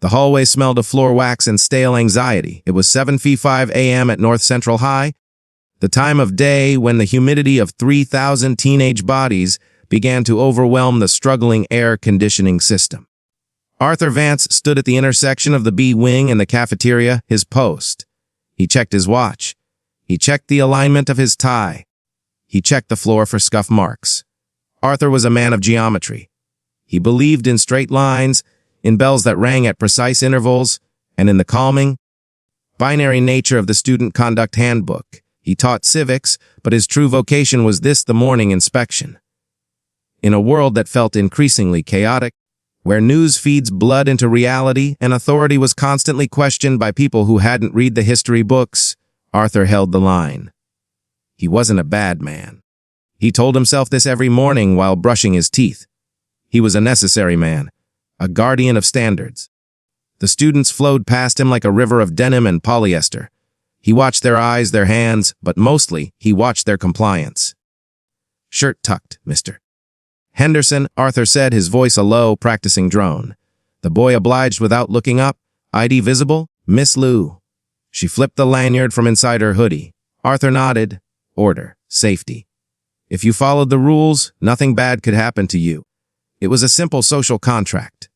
The hallway smelled of floor wax and stale anxiety. It was 7:05 a.m. at North Central High, the time of day when the humidity of 3,000 teenage bodies began to overwhelm the struggling air conditioning system. Arthur Vance stood at the intersection of the B wing and the cafeteria, his post. He checked his watch. He checked the alignment of his tie. He checked the floor for scuff marks. Arthur was a man of geometry. He believed in straight lines, in bells that rang at precise intervals, and in the calming, binary nature of the Student Conduct Handbook. He taught civics, but his true vocation was the morning inspection. In a world that felt increasingly chaotic, where news feeds blood into reality and authority was constantly questioned by people who hadn't read the history books, Arthur held the line. He wasn't a bad man. He told himself this every morning while brushing his teeth. He was a necessary man, a guardian of standards. The students flowed past him like a river of denim and polyester. He watched their eyes, their hands, but mostly he watched their compliance. "Shirt tucked, mister." "Henderson," Arthur said, his voice a low, practicing drone. The boy obliged without looking up. "ID visible?" "Miss Lou." She flipped the lanyard from inside her hoodie. Arthur nodded. "Order. Safety. If you followed the rules, nothing bad could happen to you." It was a simple social contract.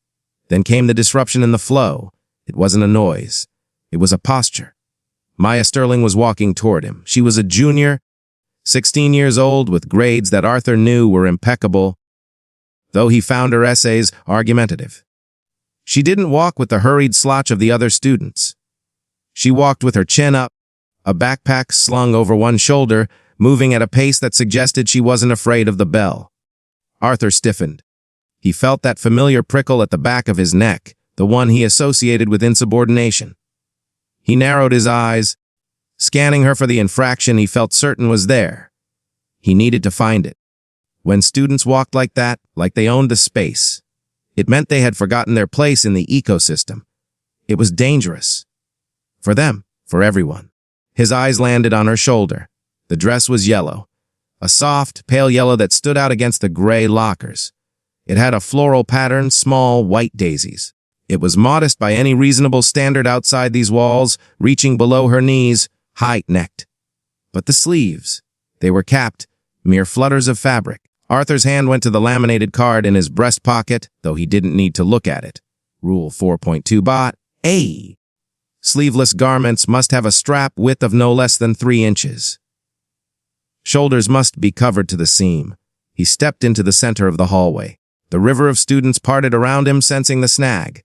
Then came the disruption in the flow. It wasn't a noise. It was a posture. Maya Sterling was walking toward him. She was a junior, 16 years old, with grades that Arthur knew were impeccable, though he found her essays argumentative. She didn't walk with the hurried slouch of the other students. She walked with her chin up, a backpack slung over one shoulder, moving at a pace that suggested she wasn't afraid of the bell. Arthur stiffened. He felt that familiar prickle at the back of his neck, the one he associated with insubordination. He narrowed his eyes, scanning her for the infraction he felt certain was there. He needed to find it. When students walked like that, like they owned the space, it meant they had forgotten their place in the ecosystem. It was dangerous. For them, for everyone. His eyes landed on her shoulder. The dress was yellow, a soft, pale yellow that stood out against the gray lockers. It had a floral pattern, small, white daisies. It was modest by any reasonable standard outside these walls, reaching below her knees, high-necked. But the sleeves, they were capped, mere flutters of fabric. Arthur's hand went to the laminated card in his breast pocket, though he didn't need to look at it. Rule 4.2 bot A. Sleeveless garments must have a strap width of no less than 3 inches. Shoulders must be covered to the seam. He stepped into the center of the hallway. The river of students parted around him, sensing the snag.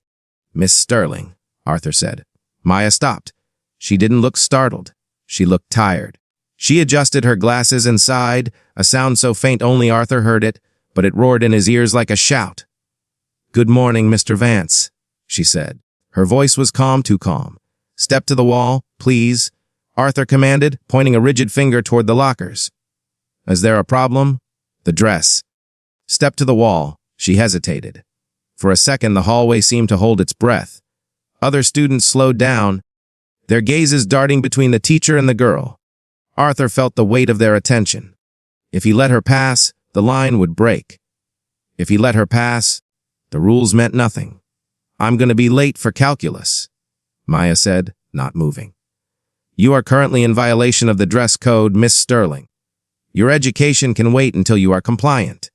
"Miss Sterling," Arthur said. Maya stopped. She didn't look startled. She looked tired. She adjusted her glasses and sighed, a sound so faint only Arthur heard it, but it roared in his ears like a shout. "Good morning, Mr. Vance," she said. Her voice was calm, too calm. "Step to the wall, please," Arthur commanded, pointing a rigid finger toward the lockers. "Is there a problem?" "The dress." "Step to the wall." She hesitated. For a second, the hallway seemed to hold its breath. Other students slowed down, their gazes darting between the teacher and the girl. Arthur felt the weight of their attention. If he let her pass, the line would break. If he let her pass, the rules meant nothing. "I'm going to be late for calculus," Maya said, not moving. "You are currently in violation of the dress code, Miss Sterling. Your education can wait until you are compliant."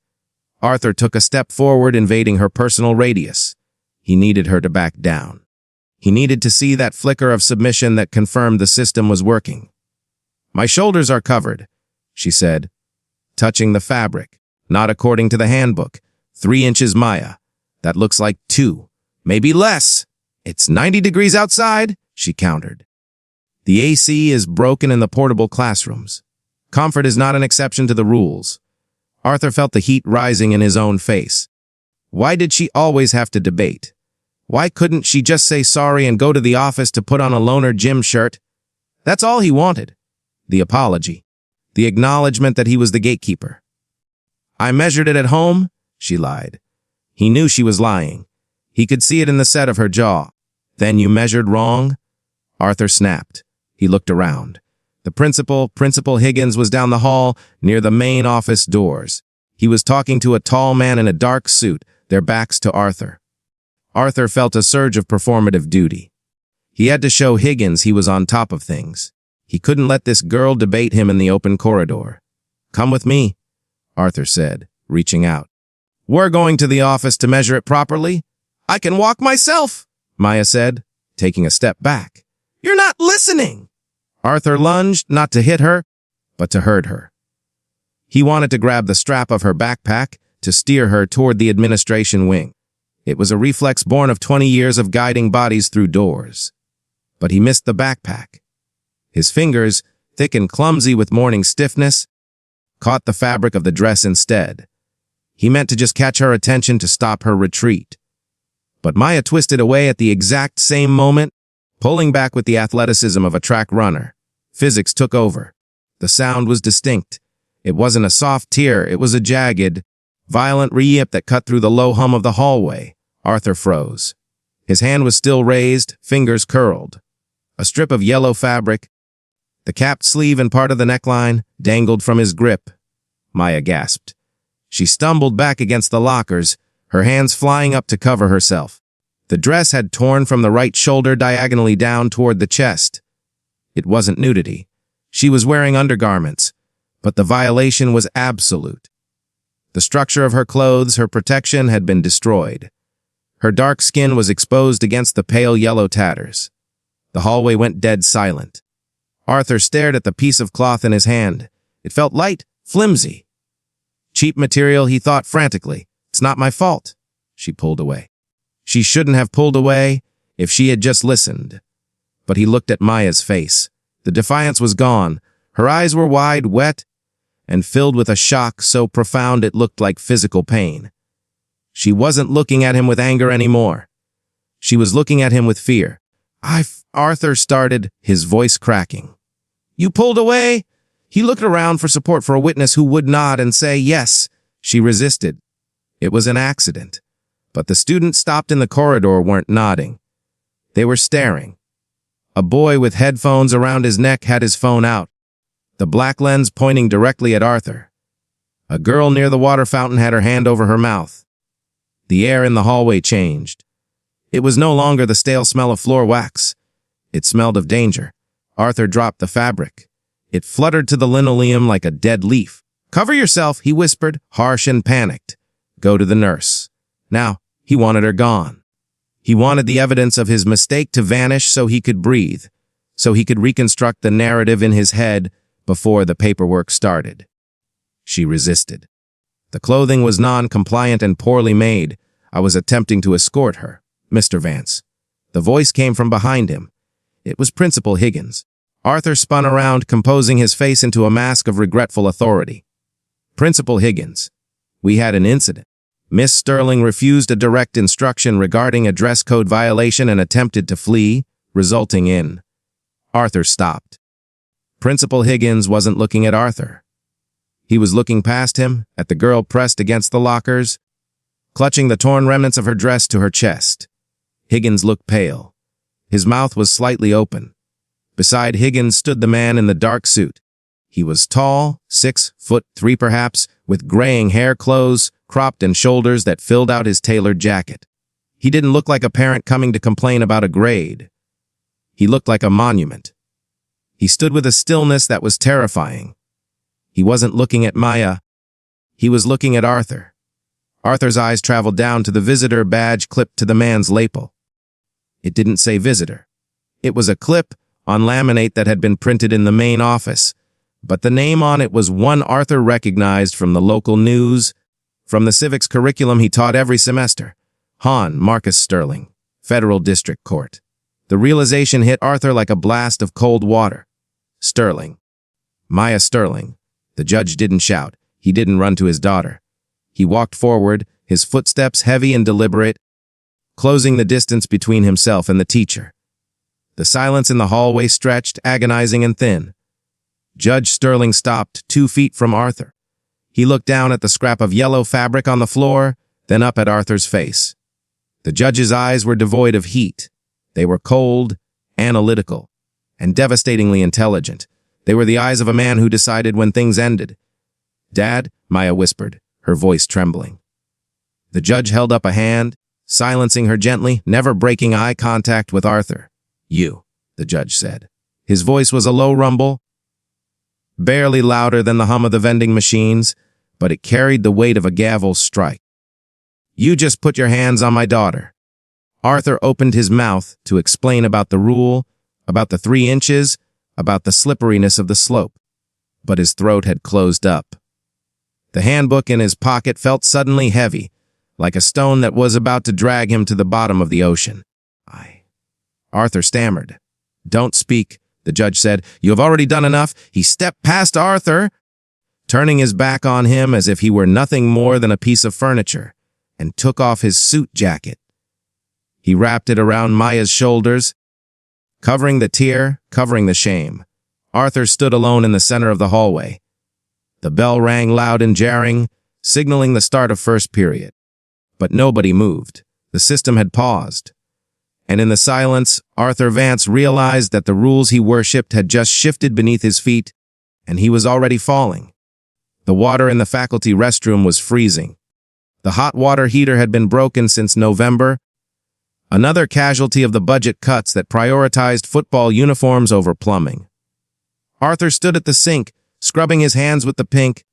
Arthur took a step forward, invading her personal radius. He needed her to back down. He needed to see that flicker of submission that confirmed the system was working. "My shoulders are covered," she said, touching the fabric. "Not according to the handbook. 3 inches, Maya. That looks like 2. Maybe less. It's 90 degrees outside," she countered. "The AC is broken in the portable classrooms. Comfort is not an exception to the rules." Arthur felt the heat rising in his own face. Why did she always have to debate? Why couldn't she just say sorry and go to the office to put on a loner gym shirt? That's all he wanted. The apology. The acknowledgement that he was the gatekeeper. "I measured it at home," she lied. He knew she was lying. He could see it in the set of her jaw. "Then you measured wrong?" Arthur snapped. He looked around. The Principal Higgins, was down the hall, near the main office doors. He was talking to a tall man in a dark suit, their backs to Arthur. Arthur felt a surge of performative duty. He had to show Higgins he was on top of things. He couldn't let this girl debate him in the open corridor. "Come with me," Arthur said, reaching out. "We're going to the office to measure it properly." "I can walk myself," Maya said, taking a step back. "You're not listening." Arthur lunged, not to hit her, but to hurt her. He wanted to grab the strap of her backpack to steer her toward the administration wing. It was a reflex born of 20 years of guiding bodies through doors. But he missed the backpack. His fingers, thick and clumsy with morning stiffness, caught the fabric of the dress instead. He meant to just catch her attention to stop her retreat. But Maya twisted away at the exact same moment, pulling back with the athleticism of a track runner. Physics took over. The sound was distinct. It wasn't a soft tear, it was a jagged, violent re-yip that cut through the low hum of the hallway. Arthur froze. His hand was still raised, fingers curled. A strip of yellow fabric, the capped sleeve and part of the neckline, dangled from his grip. Maya gasped. She stumbled back against the lockers, her hands flying up to cover herself. The dress had torn from the right shoulder diagonally down toward the chest. It wasn't nudity. She was wearing undergarments, but the violation was absolute. The structure of her clothes, her protection, had been destroyed. Her dark skin was exposed against the pale yellow tatters. The hallway went dead silent. Arthur stared at the piece of cloth in his hand. It felt light, flimsy. Cheap material, he thought frantically. "It's not my fault." She pulled away. She shouldn't have pulled away if she had just listened. But he looked at Maya's face. The defiance was gone. Her eyes were wide, wet, and filled with a shock so profound it looked like physical pain. She wasn't looking at him with anger anymore. She was looking at him with fear. Arthur started, his voice cracking. "You pulled away?" He looked around for support for a witness who would nod and say yes. She resisted. It was an accident. But the students stopped in the corridor weren't nodding. They were staring. A boy with headphones around his neck had his phone out, the black lens pointing directly at Arthur. A girl near the water fountain had her hand over her mouth. The air in the hallway changed. It was no longer the stale smell of floor wax. It smelled of danger. Arthur dropped the fabric. It fluttered to the linoleum like a dead leaf. "Cover yourself," he whispered, harsh and panicked. "Go to the nurse." Now, he wanted her gone. He wanted the evidence of his mistake to vanish so he could breathe, so he could reconstruct the narrative in his head before the paperwork started. She resisted. "The clothing was non-compliant and poorly made. I was attempting to escort her, Mr. Vance." The voice came from behind him. It was Principal Higgins. Arthur spun around, composing his face into a mask of regretful authority. "Principal Higgins, we had an incident. Miss Sterling refused a direct instruction regarding a dress code violation and attempted to flee, resulting in..." Arthur stopped. Principal Higgins wasn't looking at Arthur. He was looking past him, at the girl pressed against the lockers, clutching the torn remnants of her dress to her chest. Higgins looked pale. His mouth was slightly open. Beside Higgins stood the man in the dark suit. He was tall, 6'3" perhaps, with graying hair, clothes cropped and shoulders that filled out his tailored jacket. He didn't look like a parent coming to complain about a grade. He looked like a monument. He stood with a stillness that was terrifying. He wasn't looking at Maya. He was looking at Arthur. Arthur's eyes traveled down to the visitor badge clipped to the man's lapel. It didn't say visitor. It was a clip on laminate that had been printed in the main office, but the name on it was one Arthur recognized from the local news, from the civics curriculum he taught every semester. Hon Marcus Sterling, Federal District Court. The realization hit Arthur like a blast of cold water. Sterling. Maya Sterling. The judge didn't shout. He didn't run to his daughter. He walked forward, his footsteps heavy and deliberate, closing the distance between himself and the teacher. The silence in the hallway stretched, agonizing and thin. Judge Sterling stopped 2 feet from Arthur. He looked down at the scrap of yellow fabric on the floor, then up at Arthur's face. The judge's eyes were devoid of heat. They were cold, analytical, and devastatingly intelligent. They were the eyes of a man who decided when things ended. "Dad," Maya whispered, her voice trembling. The judge held up a hand. silencing her gently, never breaking eye contact with Arthur. "You," the judge said. His voice was a low rumble, barely louder than the hum of the vending machines, but it carried the weight of a gavel strike. "You just put your hands on my daughter." Arthur opened his mouth to explain about the rule, about the 3 inches, about the slipperiness of the slope, but his throat had closed up. The handbook in his pocket felt suddenly heavy, like a stone that was about to drag him to the bottom of the ocean. Arthur stammered. "Don't speak," the judge said. "You have already done enough." He stepped past Arthur, turning his back on him as if he were nothing more than a piece of furniture, and took off his suit jacket. He wrapped it around Maya's shoulders, covering the tear, covering the shame. Arthur stood alone in the center of the hallway. The bell rang loud and jarring, signaling the start of first period. But nobody moved. The system had paused. And in the silence, Arthur Vance realized that the rules he worshipped had just shifted beneath his feet, and he was already falling. The water in the faculty restroom was freezing. The hot water heater had been broken since November, another casualty of the budget cuts that prioritized football uniforms over plumbing. Arthur stood at the sink, scrubbing his hands with the pink,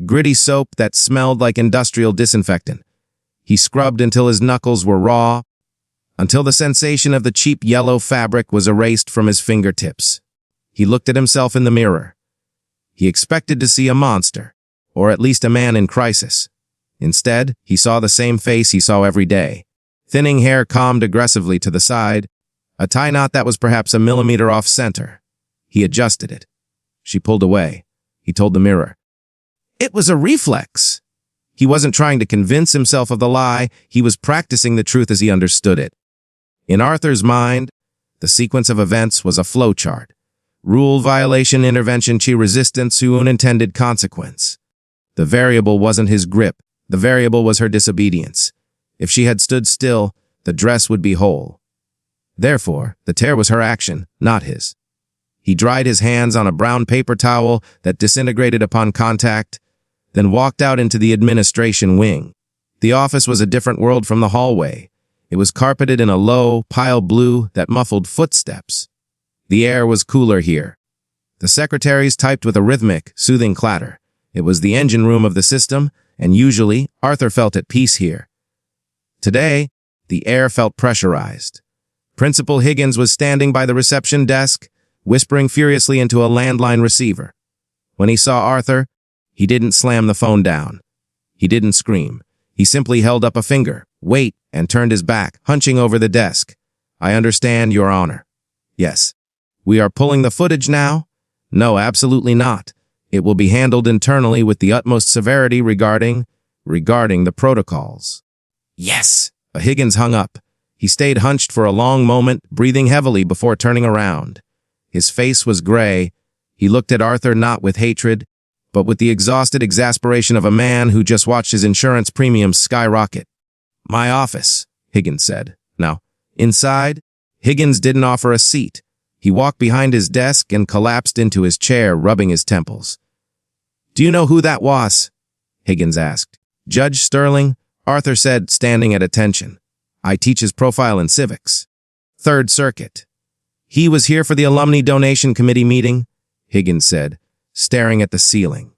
gritty soap that smelled like industrial disinfectant. He scrubbed until his knuckles were raw, until the sensation of the cheap yellow fabric was erased from his fingertips. He looked at himself in the mirror. He expected to see a monster, or at least a man in crisis. Instead, he saw the same face he saw every day. Thinning hair combed aggressively to the side, a tie knot that was perhaps a millimeter off center. He adjusted it. She pulled away. He told the mirror. It was a reflex. He wasn't trying to convince himself of the lie. He was practicing the truth as he understood it. In Arthur's mind, the sequence of events was a flowchart. Rule violation, intervention, chi resistance to unintended consequence. The variable wasn't his grip. The variable was her disobedience. If she had stood still, the dress would be whole. Therefore, the tear was her action, not his. He dried his hands on a brown paper towel that disintegrated upon contact, then walked out into the administration wing. The office was a different world from the hallway. It was carpeted in a low, pale blue that muffled footsteps. The air was cooler here. The secretaries typed with a rhythmic, soothing clatter. It was the engine room of the system, and usually, Arthur felt at peace here. Today, the air felt pressurized. Principal Higgins was standing by the reception desk, whispering furiously into a landline receiver. When he saw Arthur, he didn't slam the phone down. He didn't scream. He simply held up a finger, wait, and turned his back, hunching over the desk. "I understand, Your Honor." "Yes." "We are pulling the footage now?" "No, absolutely not. It will be handled internally with the utmost severity regarding the protocols." "Yes." Higgins hung up. He stayed hunched for a long moment, breathing heavily before turning around. His face was gray. He looked at Arthur not with hatred, but with the exhausted exasperation of a man who just watched his insurance premiums skyrocket. "My office," Higgins said. "Now, inside?" Higgins didn't offer a seat. He walked behind his desk and collapsed into his chair, rubbing his temples. "Do you know who that was?" Higgins asked. "Judge Sterling," Arthur said, standing at attention. "I teach his profile in civics. Third Circuit." "He was here for the Alumni Donation Committee meeting," Higgins said, staring at the ceiling.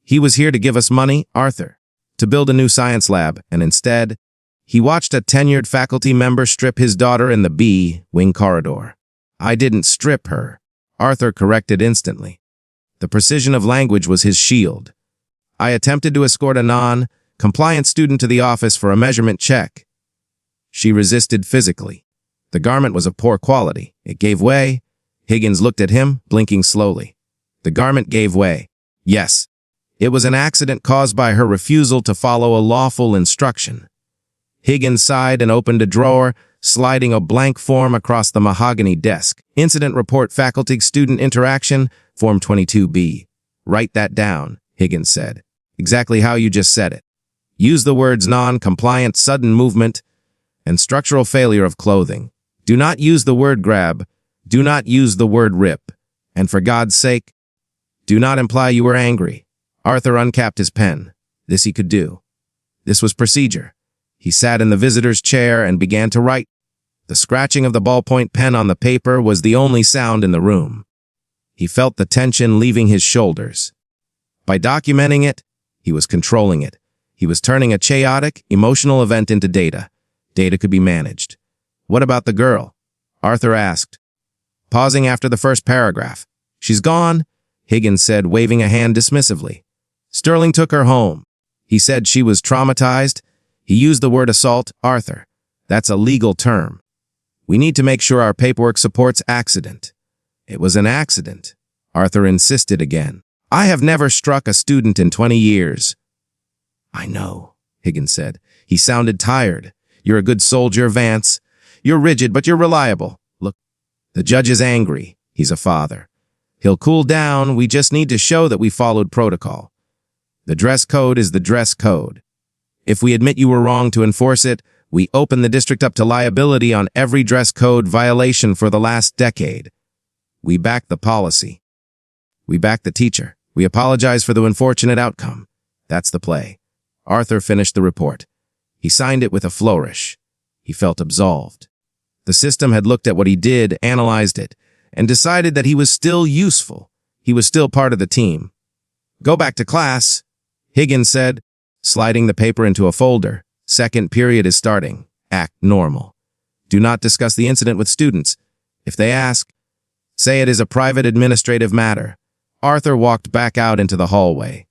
"He was here to give us money, Arthur, to build a new science lab, and instead, he watched a tenured faculty member strip his daughter in the B-wing corridor." "I didn't strip her," Arthur corrected instantly. The precision of language was his shield. "I attempted to escort a non-compliant student to the office for a measurement check. She resisted physically. The garment was of poor quality. It gave way." Higgins looked at him, blinking slowly. "The garment gave way." "Yes. It was an accident caused by her refusal to follow a lawful instruction." Higgins sighed and opened a drawer, sliding a blank form across the mahogany desk. "Incident report, faculty-student interaction, Form 22B. "Write that down," Higgins said. "Exactly how you just said it. Use the words non-compliant, sudden movement, and structural failure of clothing. Do not use the word grab. Do not use the word rip. And for God's sake, do not imply you were angry." Arthur uncapped his pen. This he could do. This was procedure. He sat in the visitor's chair and began to write. The scratching of the ballpoint pen on the paper was the only sound in the room. He felt the tension leaving his shoulders. By documenting it, he was controlling it. He was turning a chaotic, emotional event into data. Data could be managed. What about the girl? Arthur asked, pausing after the first paragraph. She's gone, Higgins said, waving a hand dismissively. Sterling took her home. He said she was traumatized. He used the word assault. Arthur, that's a legal term. We need to make sure our paperwork supports accident. It was an accident. Arthur insisted again. I have never struck a student in 20 years. I know, Higgins said. He sounded tired. You're a good soldier, Vance. You're rigid, but you're reliable. Look, the judge is angry. He's a father. He'll cool down. We just need to show that we followed protocol. The dress code is the dress code. If we admit you were wrong to enforce it, we open the district up to liability on every dress code violation for the last decade. We back the policy. We back the teacher. We apologize for the unfortunate outcome. That's the play. Arthur finished the report. He signed it with a flourish. He felt absolved. The system had looked at what he did, analyzed it, and decided that he was still useful. He was still part of the team. Go back to class, Higgins said, sliding the paper into a folder. Second period is starting. Act normal. Do not discuss the incident with students. If they ask, say it is a private administrative matter. Arthur walked back out into the hallway.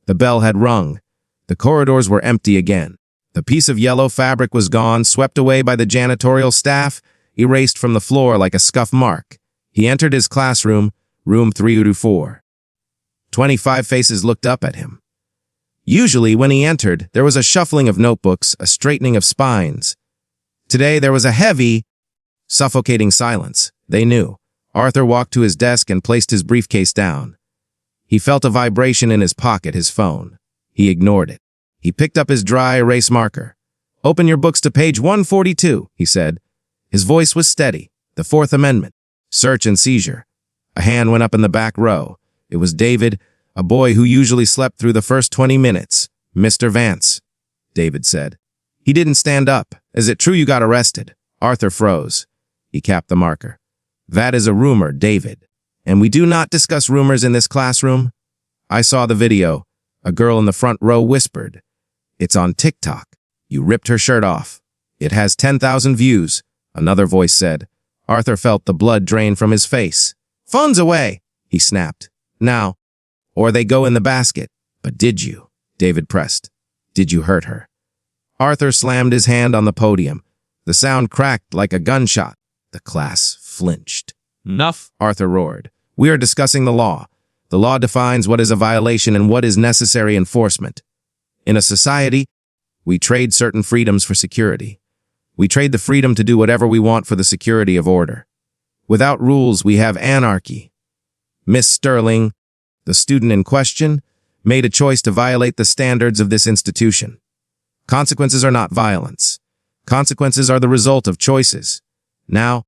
The bell had rung. The corridors were empty again. The piece of yellow fabric was gone, swept away by the janitorial staff, erased from the floor like a scuff mark. He entered his classroom, room 304. 25 faces looked up at him. Usually, when he entered, there was a shuffling of notebooks, a straightening of spines. Today, there was a heavy, suffocating silence. They knew. Arthur walked to his desk and placed his briefcase down. He felt a vibration in his pocket, his phone. He ignored it. He picked up his dry erase marker. Open your books to page 142, he said. His voice was steady. The Fourth Amendment. Search and seizure. A hand went up in the back row. It was David, a boy who usually slept through the first 20 minutes. Mr. Vance, David said. He didn't stand up. Is it true you got arrested? Arthur froze. He capped the marker. That is a rumor, David. And we do not discuss rumors in this classroom. I saw the video. A girl in the front row whispered. It's on TikTok. You ripped her shirt off. It has 10,000 views, another voice said. Arthur felt the blood drain from his face. Phones away, he snapped. Now, or they go in the basket. But did you? David pressed. Did you hurt her? Arthur slammed his hand on the podium. The sound cracked like a gunshot. The class flinched. Enough, Arthur roared. We are discussing the law. The law defines what is a violation and what is necessary enforcement. In a society, we trade certain freedoms for security. We trade the freedom to do whatever we want for the security of order. Without rules, we have anarchy. Miss Sterling, the student in question, made a choice to violate the standards of this institution. Consequences are not violence. Consequences are the result of choices. Now,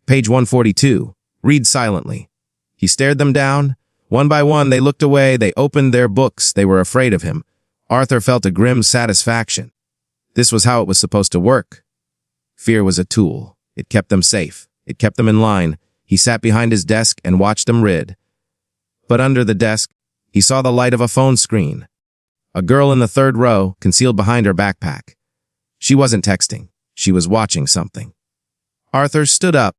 page 142, read silently. He stared them down. One by one, they looked away. They opened their books. They were afraid of him. Arthur felt a grim satisfaction. This was how it was supposed to work. Fear was a tool. It kept them safe. It kept them in line. He sat behind his desk and watched them read. But under the desk, he saw the light of a phone screen. A girl in the third row, concealed behind her backpack. She wasn't texting. She was watching something. Arthur stood up,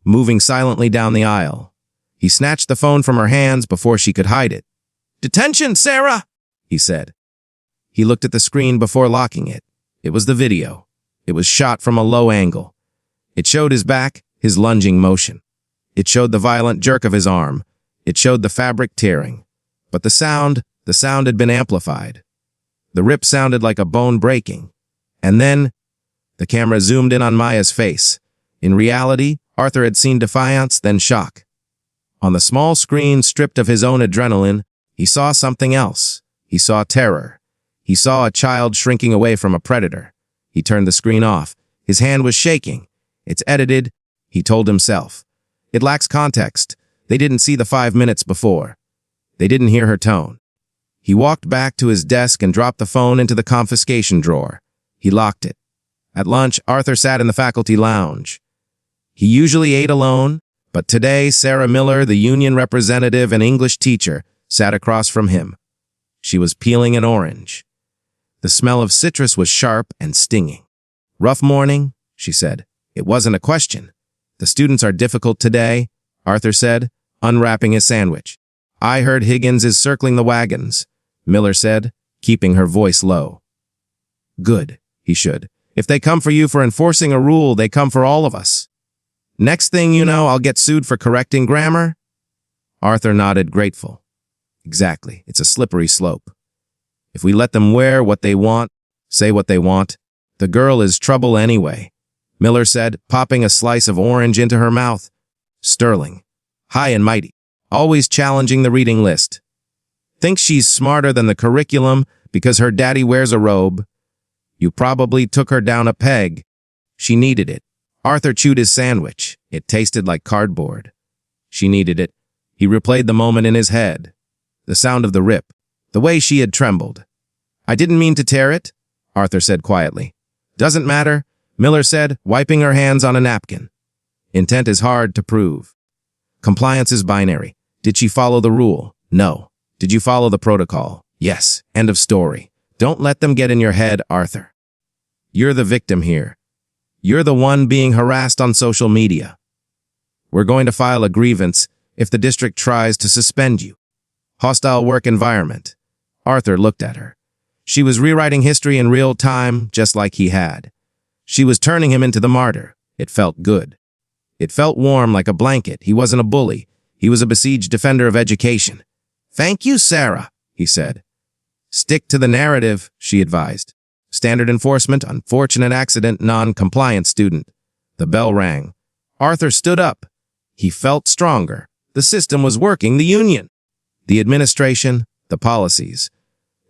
moving silently down the aisle. He snatched the phone from her hands before she could hide it. "Detention, Sarah!" he said. He looked at the screen before locking it. It was the video. It was shot from a low angle. It showed his back, his lunging motion. It showed the violent jerk of his arm. It showed the fabric tearing. But the sound had been amplified. The rip sounded like a bone breaking. And then, the camera zoomed in on Maya's face. In reality, Arthur had seen defiance, then shock. On the small screen, stripped of his own adrenaline, he saw something else. He saw terror. He saw a child shrinking away from a predator. He turned the screen off. His hand was shaking. It's edited, he told himself. It lacks context. They didn't see the 5 minutes before. They didn't hear her tone. He walked back to his desk and dropped the phone into the confiscation drawer. He locked it. At lunch, Arthur sat in the faculty lounge. He usually ate alone, but today Sarah Miller, the union representative and English teacher, sat across from him. She was peeling an orange. The smell of citrus was sharp and stinging. "Rough morning," she said. It wasn't a question. "The students are difficult today," Arthur said, unwrapping his sandwich. "I heard Higgins is circling the wagons," Miller said, keeping her voice low. "Good, he should. If they come for you for enforcing a rule, they come for all of us. Next thing you know, I'll get sued for correcting grammar." Arthur nodded, grateful. Exactly, it's a slippery slope. If we let them wear what they want, say what they want, the girl is trouble anyway, Miller said, popping a slice of orange into her mouth. Sterling. High and mighty. Always challenging the reading list. Thinks she's smarter than the curriculum because her daddy wears a robe. You probably took her down a peg. She needed it. Arthur chewed his sandwich. It tasted like cardboard. She needed it. He replayed the moment in his head. The sound of the rip. The way she had trembled. "I didn't mean to tear it," Arthur said quietly. "Doesn't matter," Miller said, wiping her hands on a napkin. Intent is hard to prove. Compliance is binary. Did she follow the rule? No. Did you follow the protocol? Yes. End of story. Don't let them get in your head, Arthur. You're the victim here. You're the one being harassed on social media. We're going to file a grievance if the district tries to suspend you. Hostile work environment. Arthur looked at her. She was rewriting history in real time, just like he had. She was turning him into the martyr. It felt good. It felt warm like a blanket. He wasn't a bully. He was a besieged defender of education. "Thank you, Sarah," he said. "Stick to the narrative," she advised. "Standard enforcement, unfortunate accident, non-compliant student." The bell rang. Arthur stood up. He felt stronger. The system was working, the union. The administration, the policies.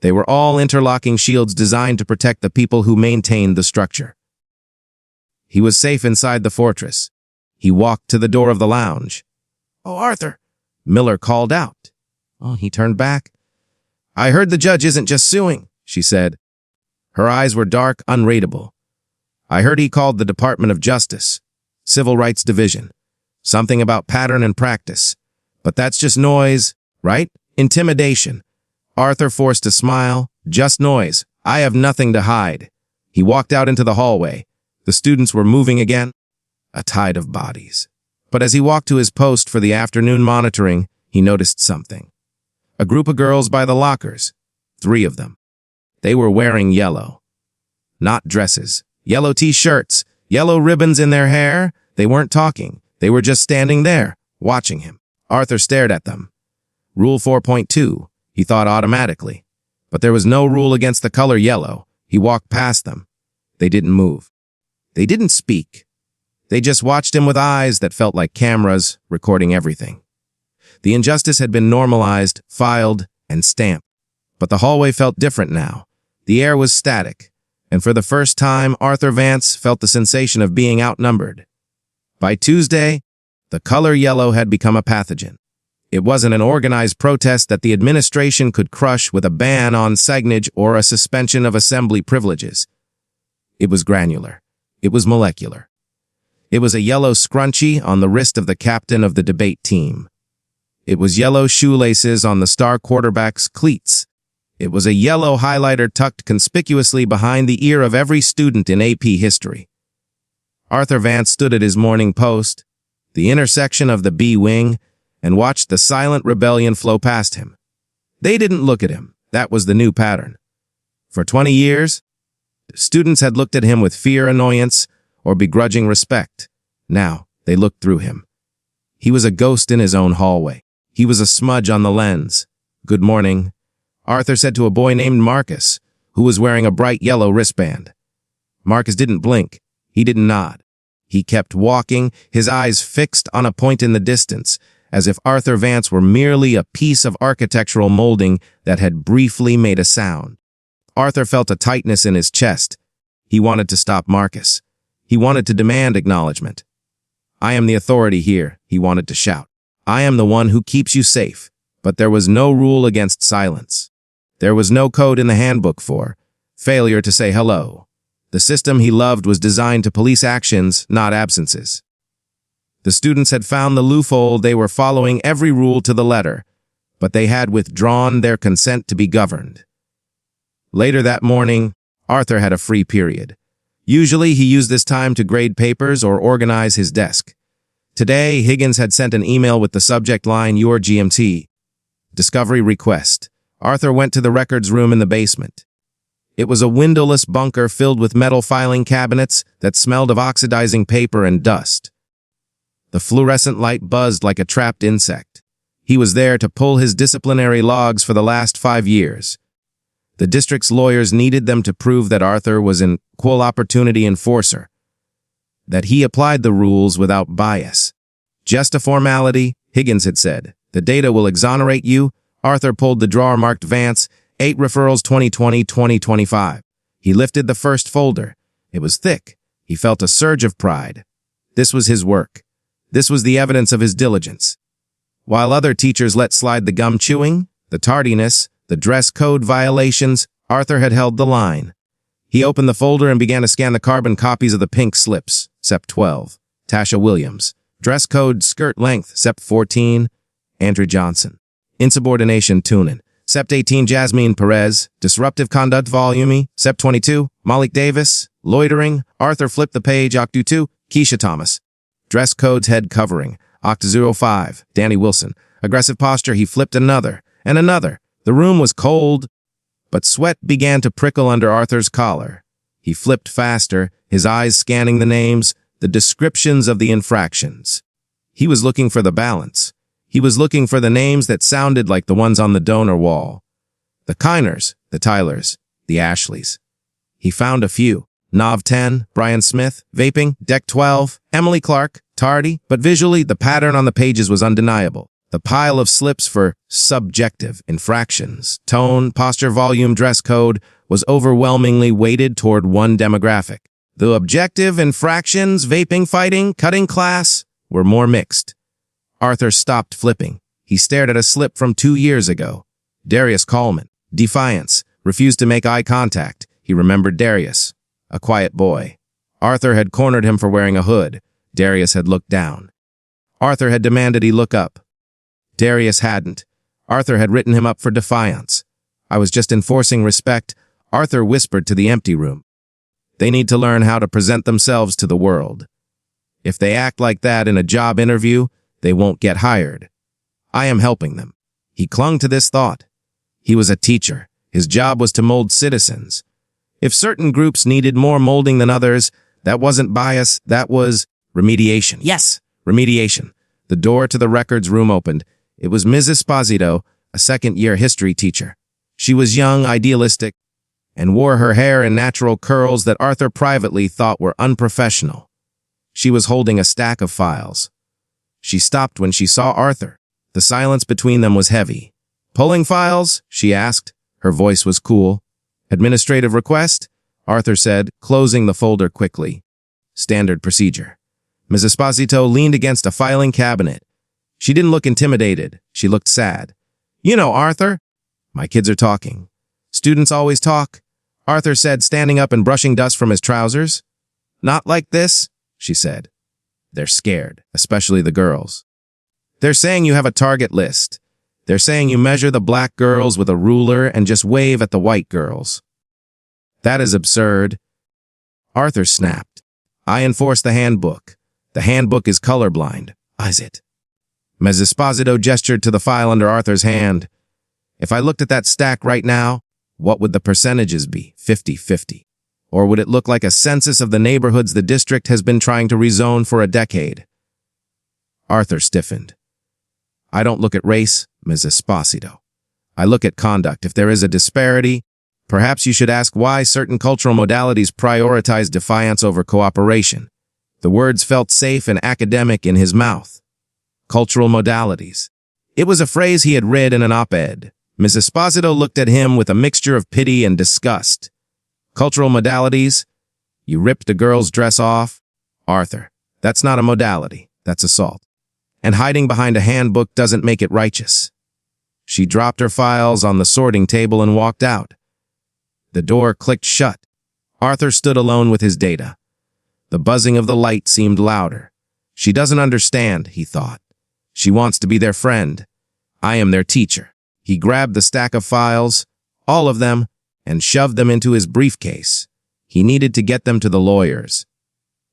They were all interlocking shields designed to protect the people who maintained the structure. He was safe inside the fortress. He walked to the door of the lounge. "Oh, Arthur," Miller called out. He turned back. "I heard the judge isn't just suing," she said. Her eyes were dark, unreadable. "I heard he called the Department of Justice, Civil Rights Division. Something about pattern and practice. But that's just noise, right? Intimidation." Arthur forced a smile. "Just noise. I have nothing to hide." He walked out into the hallway. The students were moving again. A tide of bodies. But as he walked to his post for the afternoon monitoring, he noticed something. A group of girls by the lockers. 3 of them. They were wearing yellow. Not dresses. Yellow t-shirts. Yellow ribbons in their hair. They weren't talking. They were just standing there, watching him. Arthur stared at them. Rule 4.2, he thought automatically. But there was no rule against the color yellow. He walked past them. They didn't move. They didn't speak. They just watched him with eyes that felt like cameras, recording everything. The injustice had been normalized, filed, and stamped. But the hallway felt different now. The air was static, and for the first time, Arthur Vance felt the sensation of being outnumbered. By Tuesday, the color yellow had become a pathogen. It wasn't an organized protest that the administration could crush with a ban on signage or a suspension of assembly privileges. It was granular. It was molecular. It was a yellow scrunchie on the wrist of the captain of the debate team. It was yellow shoelaces on the star quarterback's cleats. It was a yellow highlighter tucked conspicuously behind the ear of every student in AP history. Arthur Vance stood at his morning post, the intersection of the B wing, and watched the silent rebellion flow past him. They didn't look at him. That was the new pattern. For 20 years, students had looked at him with fear, annoyance, or begrudging respect. Now, they looked through him. He was a ghost in his own hallway. He was a smudge on the lens. "Good morning," Arthur said to a boy named Marcus, who was wearing a bright yellow wristband. Marcus didn't blink. He didn't nod. He kept walking, his eyes fixed on a point in the distance, as if Arthur Vance were merely a piece of architectural molding that had briefly made a sound. Arthur felt a tightness in his chest. He wanted to stop Marcus. He wanted to demand acknowledgement. "I am the authority here," he wanted to shout. "I am the one who keeps you safe." But there was no rule against silence. There was no code in the handbook for failure to say hello. The system he loved was designed to police actions, not absences. The students had found the loophole. They were following every rule to the letter, but they had withdrawn their consent to be governed. Later that morning, Arthur had a free period. Usually, he used this time to grade papers or organize his desk. Today, Higgins had sent an email with the subject line, "Your GMT. Discovery request." Arthur went to the records room in the basement. It was a windowless bunker filled with metal filing cabinets that smelled of oxidizing paper and dust. The fluorescent light buzzed like a trapped insect. He was there to pull his disciplinary logs for the last 5 years. The district's lawyers needed them to prove that Arthur was an equal opportunity enforcer, that he applied the rules without bias. "Just a formality," Higgins had said. "The data will exonerate you." Arthur pulled the drawer marked Vance, 8 referrals 2020-2025. He lifted the first folder. It was thick. He felt a surge of pride. This was his work. This was the evidence of his diligence. While other teachers let slide the gum chewing, the tardiness, the dress code violations, Arthur had held the line. He opened the folder and began to scan the carbon copies of the pink slips. Sep 12, Tasha Williams. Dress code, skirt length. Sep 14, Andrew Johnson. Insubordination, Tunin. Sep 18, Jasmine Perez. Disruptive conduct, volume. Sep 22, Malik Davis. Loitering. Arthur flipped the page. Octu 2, Keisha Thomas. Dress codes, head covering. Octu 05, Danny Wilson. Aggressive posture. He flipped another and another. The room was cold, but sweat began to prickle under Arthur's collar. He flipped faster, his eyes scanning the names, the descriptions of the infractions. He was looking for the balance. He was looking for the names that sounded like the ones on the donor wall. The Kiners, the Tylers, the Ashleys. He found a few. Nov 10, Brian Smith, vaping, Deck 12, Emily Clark, tardy, but visually the pattern on the pages was undeniable. The pile of slips for subjective infractions, tone, posture, volume, dress code, was overwhelmingly weighted toward one demographic. The objective infractions, vaping, fighting, cutting class, were more mixed. Arthur stopped flipping. He stared at a slip from 2 years ago. Darius Coleman. Defiance. Refused to make eye contact. He remembered Darius. A quiet boy. Arthur had cornered him for wearing a hood. Darius had looked down. Arthur had demanded he look up. Darius hadn't. Arthur had written him up for defiance. "I was just enforcing respect," Arthur whispered to the empty room. "They need to learn how to present themselves to the world. If they act like that in a job interview, they won't get hired. I am helping them." He clung to this thought. He was a teacher. His job was to mold citizens. If certain groups needed more molding than others, that wasn't bias, that was remediation. Yes, remediation. The door to the records room opened. It was Mrs. Esposito, a second-year history teacher. She was young, idealistic, and wore her hair in natural curls that Arthur privately thought were unprofessional. She was holding a stack of files. She stopped when she saw Arthur. The silence between them was heavy. "Pulling files?" she asked. Her voice was cool. "Administrative request?" Arthur said, closing the folder quickly. "Standard procedure." Mrs. Esposito leaned against a filing cabinet. She didn't look intimidated. She looked sad. "You know, Arthur." "My kids are talking." "Students always talk," Arthur said, standing up and brushing dust from his trousers. "Not like this," she said. "They're scared, especially the girls. They're saying you have a target list. They're saying you measure the black girls with a ruler and just wave at the white girls." "That is absurd." Arthur snapped. "I enforce the handbook. The handbook is colorblind. Is it?" Mrs. Esposito gestured to the file under Arthur's hand. "If I looked at that stack right now, what would the percentages be? 50-50. Or would it look like a census of the neighborhoods the district has been trying to rezone for a decade?" Arthur stiffened. "I don't look at race, Mrs. Esposito. I look at conduct. If there is a disparity, perhaps you should ask why certain cultural modalities prioritize defiance over cooperation." The words felt safe and academic in his mouth. Cultural modalities. It was a phrase he had read in an op-ed. Mrs. Esposito looked at him with a mixture of pity and disgust. "Cultural modalities? You ripped a girl's dress off?" "Arthur, that's not a modality. That's assault. And hiding behind a handbook doesn't make it righteous." She dropped her files on the sorting table and walked out. The door clicked shut. Arthur stood alone with his data. The buzzing of the light seemed louder. She doesn't understand, he thought. She wants to be their friend. I am their teacher. He grabbed the stack of files, all of them, and shoved them into his briefcase. He needed to get them to the lawyers.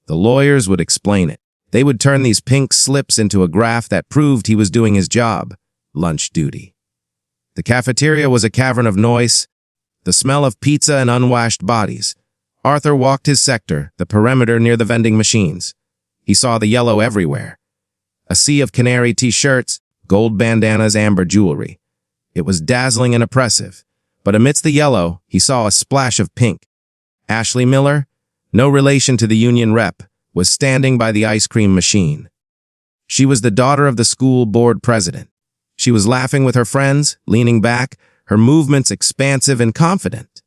The lawyers would explain it. They would turn these pink slips into a graph that proved he was doing his job, lunch duty. The cafeteria was a cavern of noise, the smell of pizza and unwashed bodies. Arthur walked his sector, the perimeter near the vending machines. He saw the yellow everywhere. A sea of canary t-shirts, gold bandanas, amber jewelry. It was dazzling and oppressive, but amidst the yellow, he saw a splash of pink. Ashley Miller, no relation to the union rep, was standing by the ice cream machine. She was the daughter of the school board president. She was laughing with her friends, leaning back, her movements expansive and confident.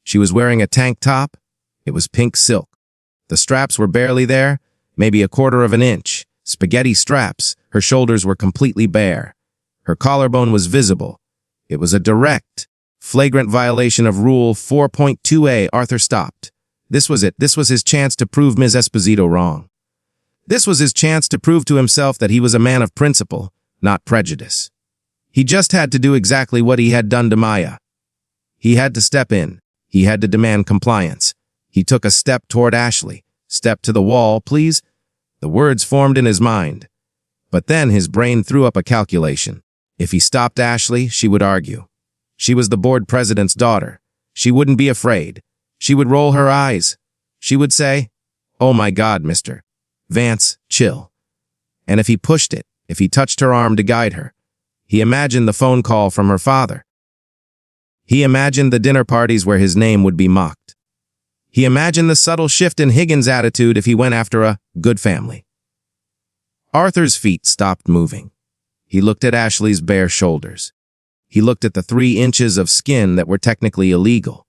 She was wearing a tank top. It was pink silk. The straps were barely there, maybe a quarter of an inch. Spaghetti straps, her shoulders were completely bare. Her collarbone was visible. It was a direct, flagrant violation of Rule 4.2a. Arthur stopped. This was it. This was his chance to prove Ms. Esposito wrong. This was his chance to prove to himself that he was a man of principle, not prejudice. He just had to do exactly what he had done to Maya. He had to step in. He had to demand compliance. He took a step toward Ashley. Step to the wall, please. The words formed in his mind. But then his brain threw up a calculation. If he stopped Ashley, she would argue. She was the board president's daughter. She wouldn't be afraid. She would roll her eyes. She would say, "Oh my God, Mr. Vance, chill." And if he pushed it, if he touched her arm to guide her, he imagined the phone call from her father. He imagined the dinner parties where his name would be mocked. He imagined the subtle shift in Higgins' attitude if he went after a good family. Arthur's feet stopped moving. He looked at Ashley's bare shoulders. He looked at the 3 inches of skin that were technically illegal.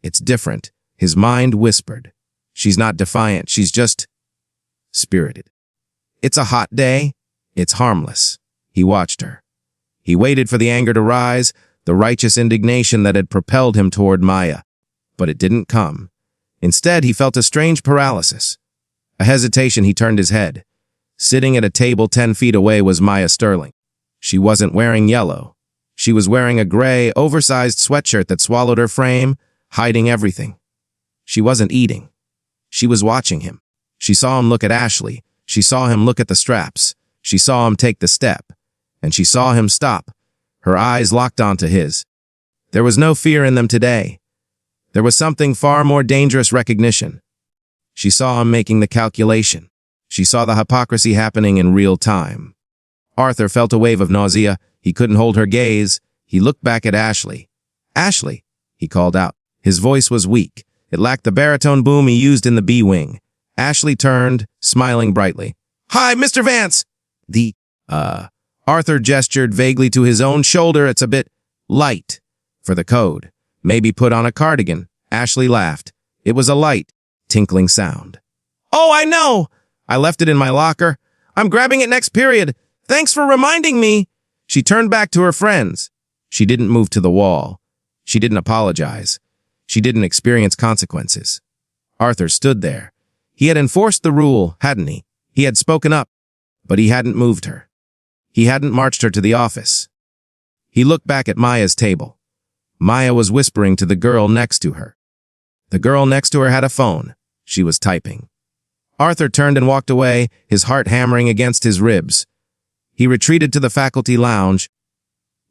It's different, his mind whispered. She's not defiant, she's just spirited. It's a hot day. It's harmless. He watched her. He waited for the anger to rise, the righteous indignation that had propelled him toward Maya. But it didn't come. Instead, he felt a strange paralysis. A hesitation. He turned his head. Sitting at a table 10 feet away was Maya Sterling. She wasn't wearing yellow. She was wearing a gray, oversized sweatshirt that swallowed her frame, hiding everything. She wasn't eating. She was watching him. She saw him look at Ashley. She saw him look at the straps. She saw him take the step. And she saw him stop. Her eyes locked onto his. There was no fear in them today. There was something far more dangerous: recognition. She saw him making the calculation. She saw the hypocrisy happening in real time. Arthur felt a wave of nausea. He couldn't hold her gaze. He looked back at Ashley. "Ashley," he called out. His voice was weak. It lacked the baritone boom he used in the B-wing. Ashley turned, smiling brightly. "Hi, Mr. Vance!" Arthur gestured vaguely to his own shoulder. "It's a bit light for the code. Maybe put on a cardigan." Ashley laughed. It was a light, tinkling sound. "Oh, I know! I left it in my locker. I'm grabbing it next period. Thanks for reminding me." She turned back to her friends. She didn't move to the wall. She didn't apologize. She didn't experience consequences. Arthur stood there. He had enforced the rule, hadn't he? He had spoken up, but he hadn't moved her. He hadn't marched her to the office. He looked back at Maya's table. Maya was whispering to the girl next to her. The girl next to her had a phone. She was typing. Arthur turned and walked away, his heart hammering against his ribs. He retreated to the faculty lounge,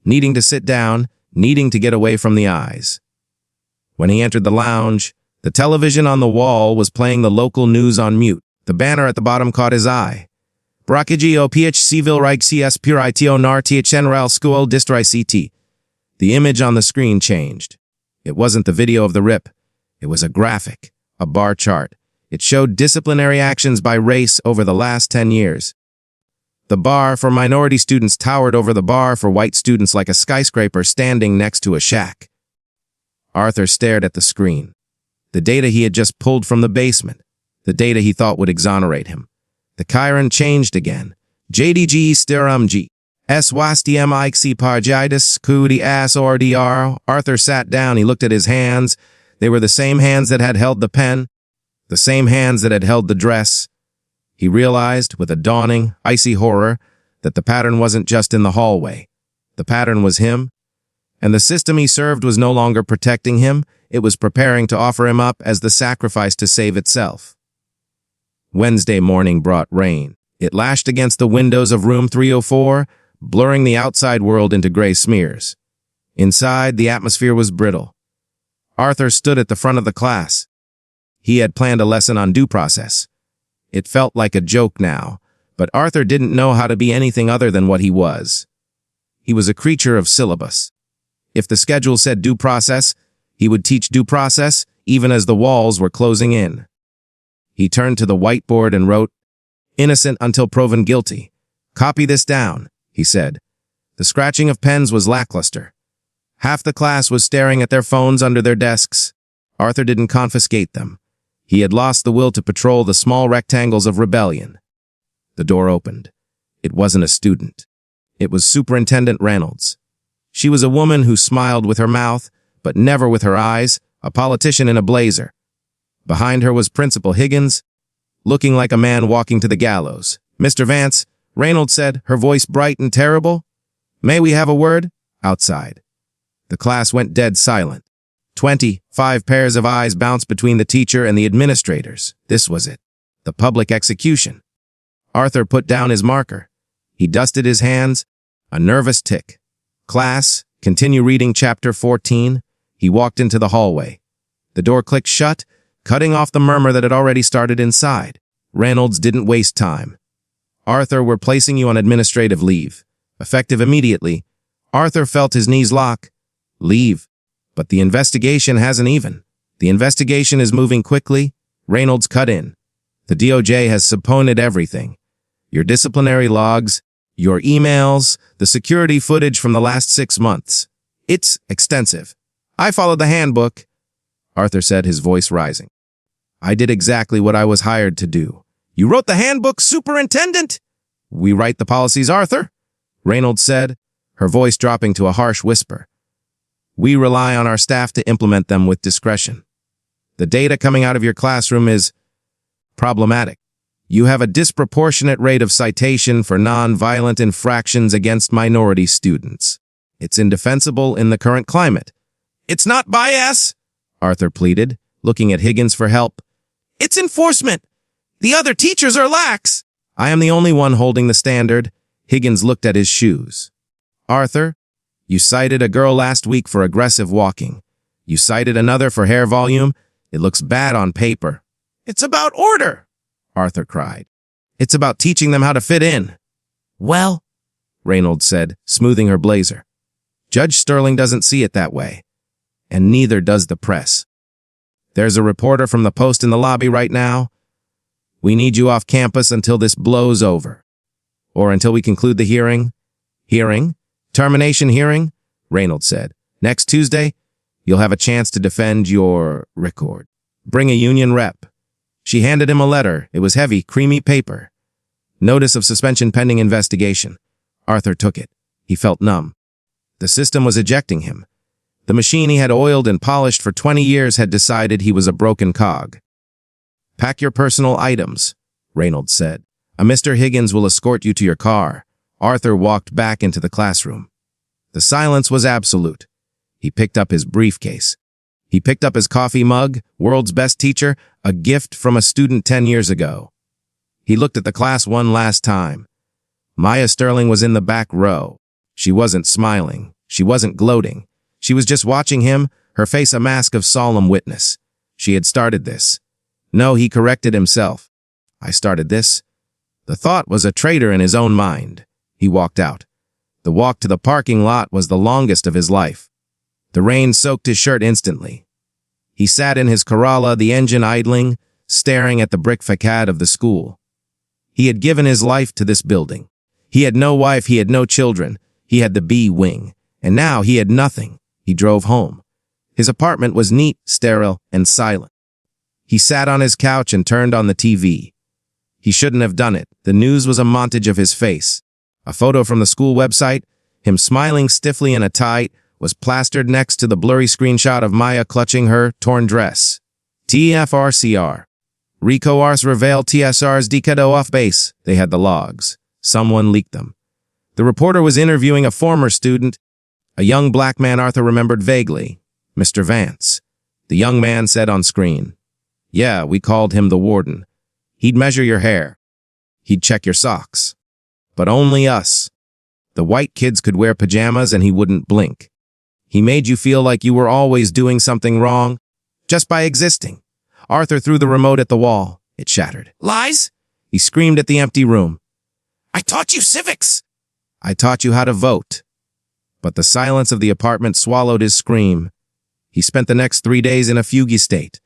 needing to sit down, needing to get away from the eyes. When he entered the lounge, the television on the wall was playing the local news on mute. The banner at the bottom caught his eye. Bracigio PH Vilreich CS Puritio Nar General School Distri CT. The image on the screen changed. It wasn't the video of the rip. It was a graphic, a bar chart. It showed disciplinary actions by race over the last 10 years. The bar for minority students towered over the bar for white students like a skyscraper standing next to a shack. Arthur stared at the screen. The data he had just pulled from the basement. The data he thought would exonerate him. The Chiron changed again. JDG Stiramg. Swastiam Ixi Pargitis Kudi As Ordr. Arthur sat down. He looked at his hands. They were the same hands that had held the pen, the same hands that had held the dress. He realized, with a dawning, icy horror, that the pattern wasn't just in the hallway. The pattern was him, and the system he served was no longer protecting him, it was preparing to offer him up as the sacrifice to save itself. Wednesday morning brought rain. It lashed against the windows of room 304, blurring the outside world into gray smears. Inside, the atmosphere was brittle. Arthur stood at the front of the class. He had planned a lesson on due process. It felt like a joke now, but Arthur didn't know how to be anything other than what he was. He was a creature of syllabus. If the schedule said due process, he would teach due process, even as the walls were closing in. He turned to the whiteboard and wrote, "Innocent until proven guilty. Copy this down," he said. The scratching of pens was lackluster. Half the class was staring at their phones under their desks. Arthur didn't confiscate them. He had lost the will to patrol the small rectangles of rebellion. The door opened. It wasn't a student. It was Superintendent Reynolds. She was a woman who smiled with her mouth, but never with her eyes, a politician in a blazer. Behind her was Principal Higgins, looking like a man walking to the gallows. "Mr. Vance," Reynolds said, her voice bright and terrible. "May we have a word?" Outside. The class went dead silent. 25 pairs of eyes bounced between the teacher and the administrators. This was it. The public execution. Arthur put down his marker. He dusted his hands, a nervous tick. "Class, continue reading chapter 14. He walked into the hallway. The door clicked shut, cutting off the murmur that had already started inside. Reynolds didn't waste time. "Arthur, we're placing you on administrative leave. Effective immediately." Arthur felt his knees lock. "Leave. But the investigation hasn't even. The investigation is moving quickly." Reynolds cut in. "The DOJ has subpoenaed everything. Your disciplinary logs, your emails, the security footage from the last 6 months. It's extensive. I followed the handbook," Arthur said, his voice rising. "I did exactly what I was hired to do." "You wrote the handbook, Superintendent?" "We write the policies, Arthur," Reynolds said, her voice dropping to a harsh whisper. "We rely on our staff to implement them with discretion. The data coming out of your classroom is problematic. You have a disproportionate rate of citation for non-violent infractions against minority students. It's indefensible in the current climate." "It's not bias," Arthur pleaded, looking at Higgins for help. "It's enforcement. The other teachers are lax." "I am the only one holding the standard." Higgins looked at his shoes. "Arthur, you cited a girl last week for aggressive walking. You cited another for hair volume. It looks bad on paper." "It's about order," Arthur cried. "It's about teaching them how to fit in." "Well," Reynolds said, smoothing her blazer, "Judge Sterling doesn't see it that way. And neither does the press. There's a reporter from the Post in the lobby right now. We need you off campus until this blows over. Or until we conclude the hearing." "Hearing? Termination hearing?" Reynolds said. "Next Tuesday, you'll have a chance to defend your record. Bring a union rep." She handed him a letter. It was heavy, creamy paper. "Notice of suspension pending investigation." Arthur took it. He felt numb. The system was ejecting him. The machine he had oiled and polished for 20 years had decided he was a broken cog. "Pack your personal items," Reynolds said. "A Mr. Higgins will escort you to your car." Arthur walked back into the classroom. The silence was absolute. He picked up his briefcase. He picked up his coffee mug, world's best teacher, a gift from a student 10 years ago. He looked at the class one last time. Maya Sterling was in the back row. She wasn't smiling. She wasn't gloating. She was just watching him, her face a mask of solemn witness. She had started this. No, he corrected himself. "I started this." The thought was a traitor in his own mind. He walked out. The walk to the parking lot was the longest of his life. The rain soaked his shirt instantly. He sat in his Corolla, the engine idling, staring at the brick facade of the school. He had given his life to this building. He had no wife, he had no children. He had the B wing. And now he had nothing. He drove home. His apartment was neat, sterile, and silent. He sat on his couch and turned on the TV. He shouldn't have done it. The news was a montage of his face. A photo from the school website, him smiling stiffly in a tight, was plastered next to the blurry screenshot of Maya clutching her torn dress. TFRCR. Rico Ars Reveal TSR's Decado off base. They had the logs. Someone leaked them. The reporter was interviewing a former student, a young black man Arthur remembered vaguely. Mr. Vance. The young man said on screen. Yeah, we called him the warden. He'd measure your hair. He'd check your socks. But only us. The white kids could wear pajamas and he wouldn't blink. He made you feel like you were always doing something wrong, just by existing. Arthur threw the remote at the wall. It shattered. Lies? He screamed at the empty room. I taught you civics. I taught you how to vote. But the silence of the apartment swallowed his scream. He spent the next 3 days in a fugue state.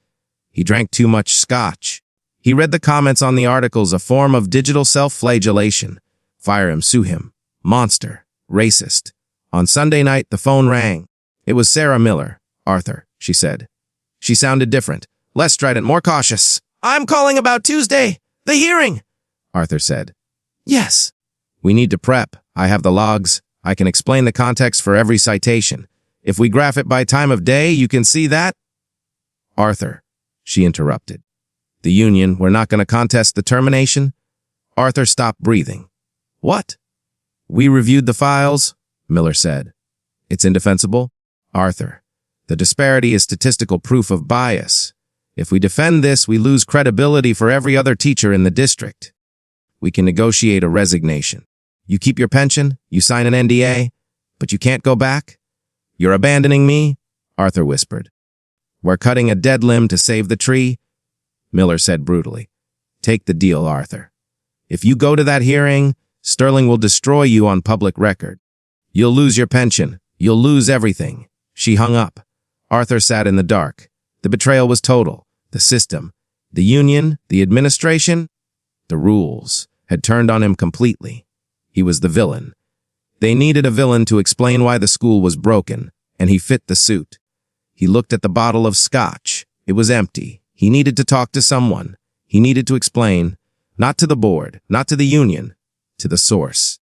He drank too much scotch. He read the comments on the articles, a form of digital self-flagellation. Fire him, sue him. Monster. Racist. On Sunday night, the phone rang. It was Sarah Miller. Arthur, she said. She sounded different. Less strident, more cautious. I'm calling about Tuesday. The hearing, Arthur said. Yes. We need to prep. I have the logs. I can explain the context for every citation. If we graph it by time of day, you can see that. Arthur, she interrupted. The union, we're not going to contest the termination? Arthur stopped breathing. What? We reviewed the files, Miller said. It's indefensible? Arthur, the disparity is statistical proof of bias. If we defend this, we lose credibility for every other teacher in the district. We can negotiate a resignation. You keep your pension, you sign an NDA, but you can't go back? You're abandoning me? Arthur whispered. We're cutting a dead limb to save the tree, Miller said brutally. Take the deal, Arthur. If you go to that hearing, Sterling will destroy you on public record. You'll lose your pension. You'll lose everything. She hung up. Arthur sat in the dark. The betrayal was total. The system, the union, the administration, the rules had turned on him completely. He was the villain. They needed a villain to explain why the school was broken, and he fit the suit. He looked at the bottle of scotch. It was empty. He needed to talk to someone. He needed to explain, not to the board, not to the union, to the source.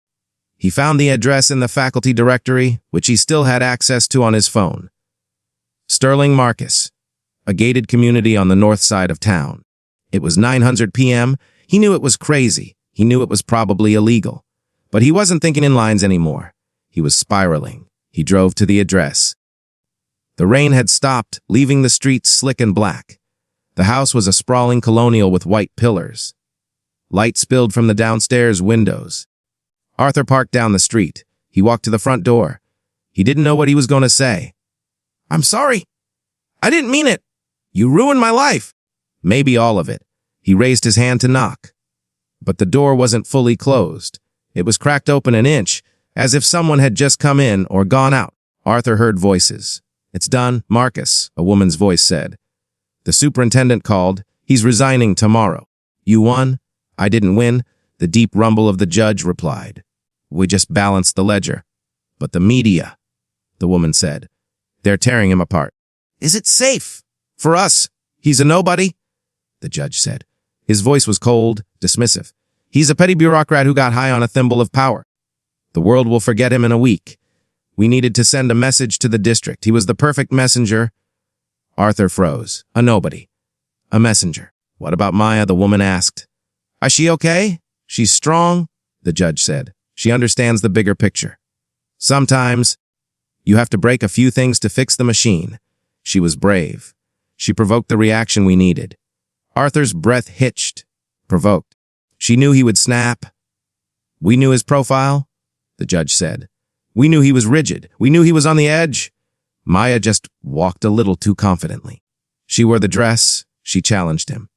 He found the address in the faculty directory, which he still had access to on his phone. Sterling Marcus, a gated community on the north side of town. It was 900 p.m. He knew it was crazy. He knew it was probably illegal. But he wasn't thinking in lines anymore. He was spiraling. He drove to the address. The rain had stopped, leaving the streets slick and black. The house was a sprawling colonial with white pillars. Light spilled from the downstairs windows. Arthur parked down the street. He walked to the front door. He didn't know what he was going to say. I'm sorry. I didn't mean it. You ruined my life. Maybe all of it. He raised his hand to knock. But the door wasn't fully closed. It was cracked open an inch, as if someone had just come in or gone out. Arthur heard voices. It's done, Marcus, a woman's voice said. The superintendent called. He's resigning tomorrow. You won? I didn't win, the deep rumble of the judge replied. We just balanced the ledger. But the media, the woman said. They're tearing him apart. Is it safe? For us, he's a nobody, the judge said. His voice was cold, dismissive. He's a petty bureaucrat who got high on a thimble of power. The world will forget him in a week. We needed to send a message to the district. He was the perfect messenger. Arthur froze. A nobody. A messenger. What about Maya? The woman asked. Is she okay? She's strong, the judge said. She understands the bigger picture. Sometimes, you have to break a few things to fix the machine. She was brave. She provoked the reaction we needed. Arthur's breath hitched. Provoked. She knew he would snap. We knew his profile, the judge said. We knew he was rigid. We knew he was on the edge. Maya just walked a little too confidently. She wore the dress. She challenged him.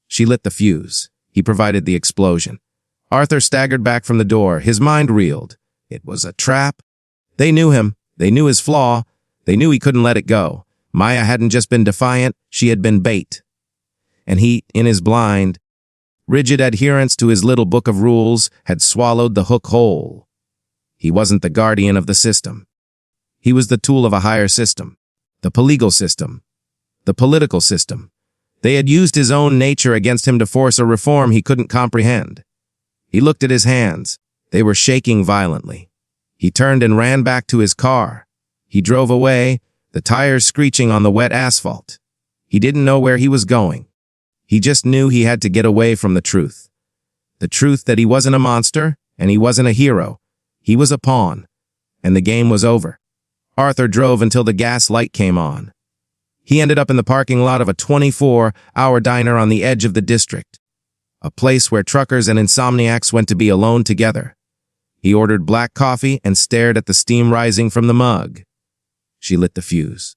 She lit the fuse. He provided the explosion. Arthur staggered back from the door. His mind reeled. It was a trap. They knew him. They knew his flaw. They knew he couldn't let it go. Maya hadn't just been defiant. She had been bait. And he, in his blind, rigid adherence to his little book of rules, had swallowed the hook whole. He wasn't the guardian of the system. He was the tool of a higher system, the legal system, the political system. They had used his own nature against him to force a reform he couldn't comprehend. He looked at his hands. They were shaking violently. He turned and ran back to his car. He drove away, the tires screeching on the wet asphalt. He didn't know where he was going. He just knew he had to get away from the truth. The truth that he wasn't a monster, and he wasn't a hero. He was a pawn, and the game was over. Arthur drove until the gas light came on. He ended up in the parking lot of a 24-hour diner on the edge of the district, a place where truckers and insomniacs went to be alone together. He ordered black coffee and stared at the steam rising from the mug. She lit the fuse.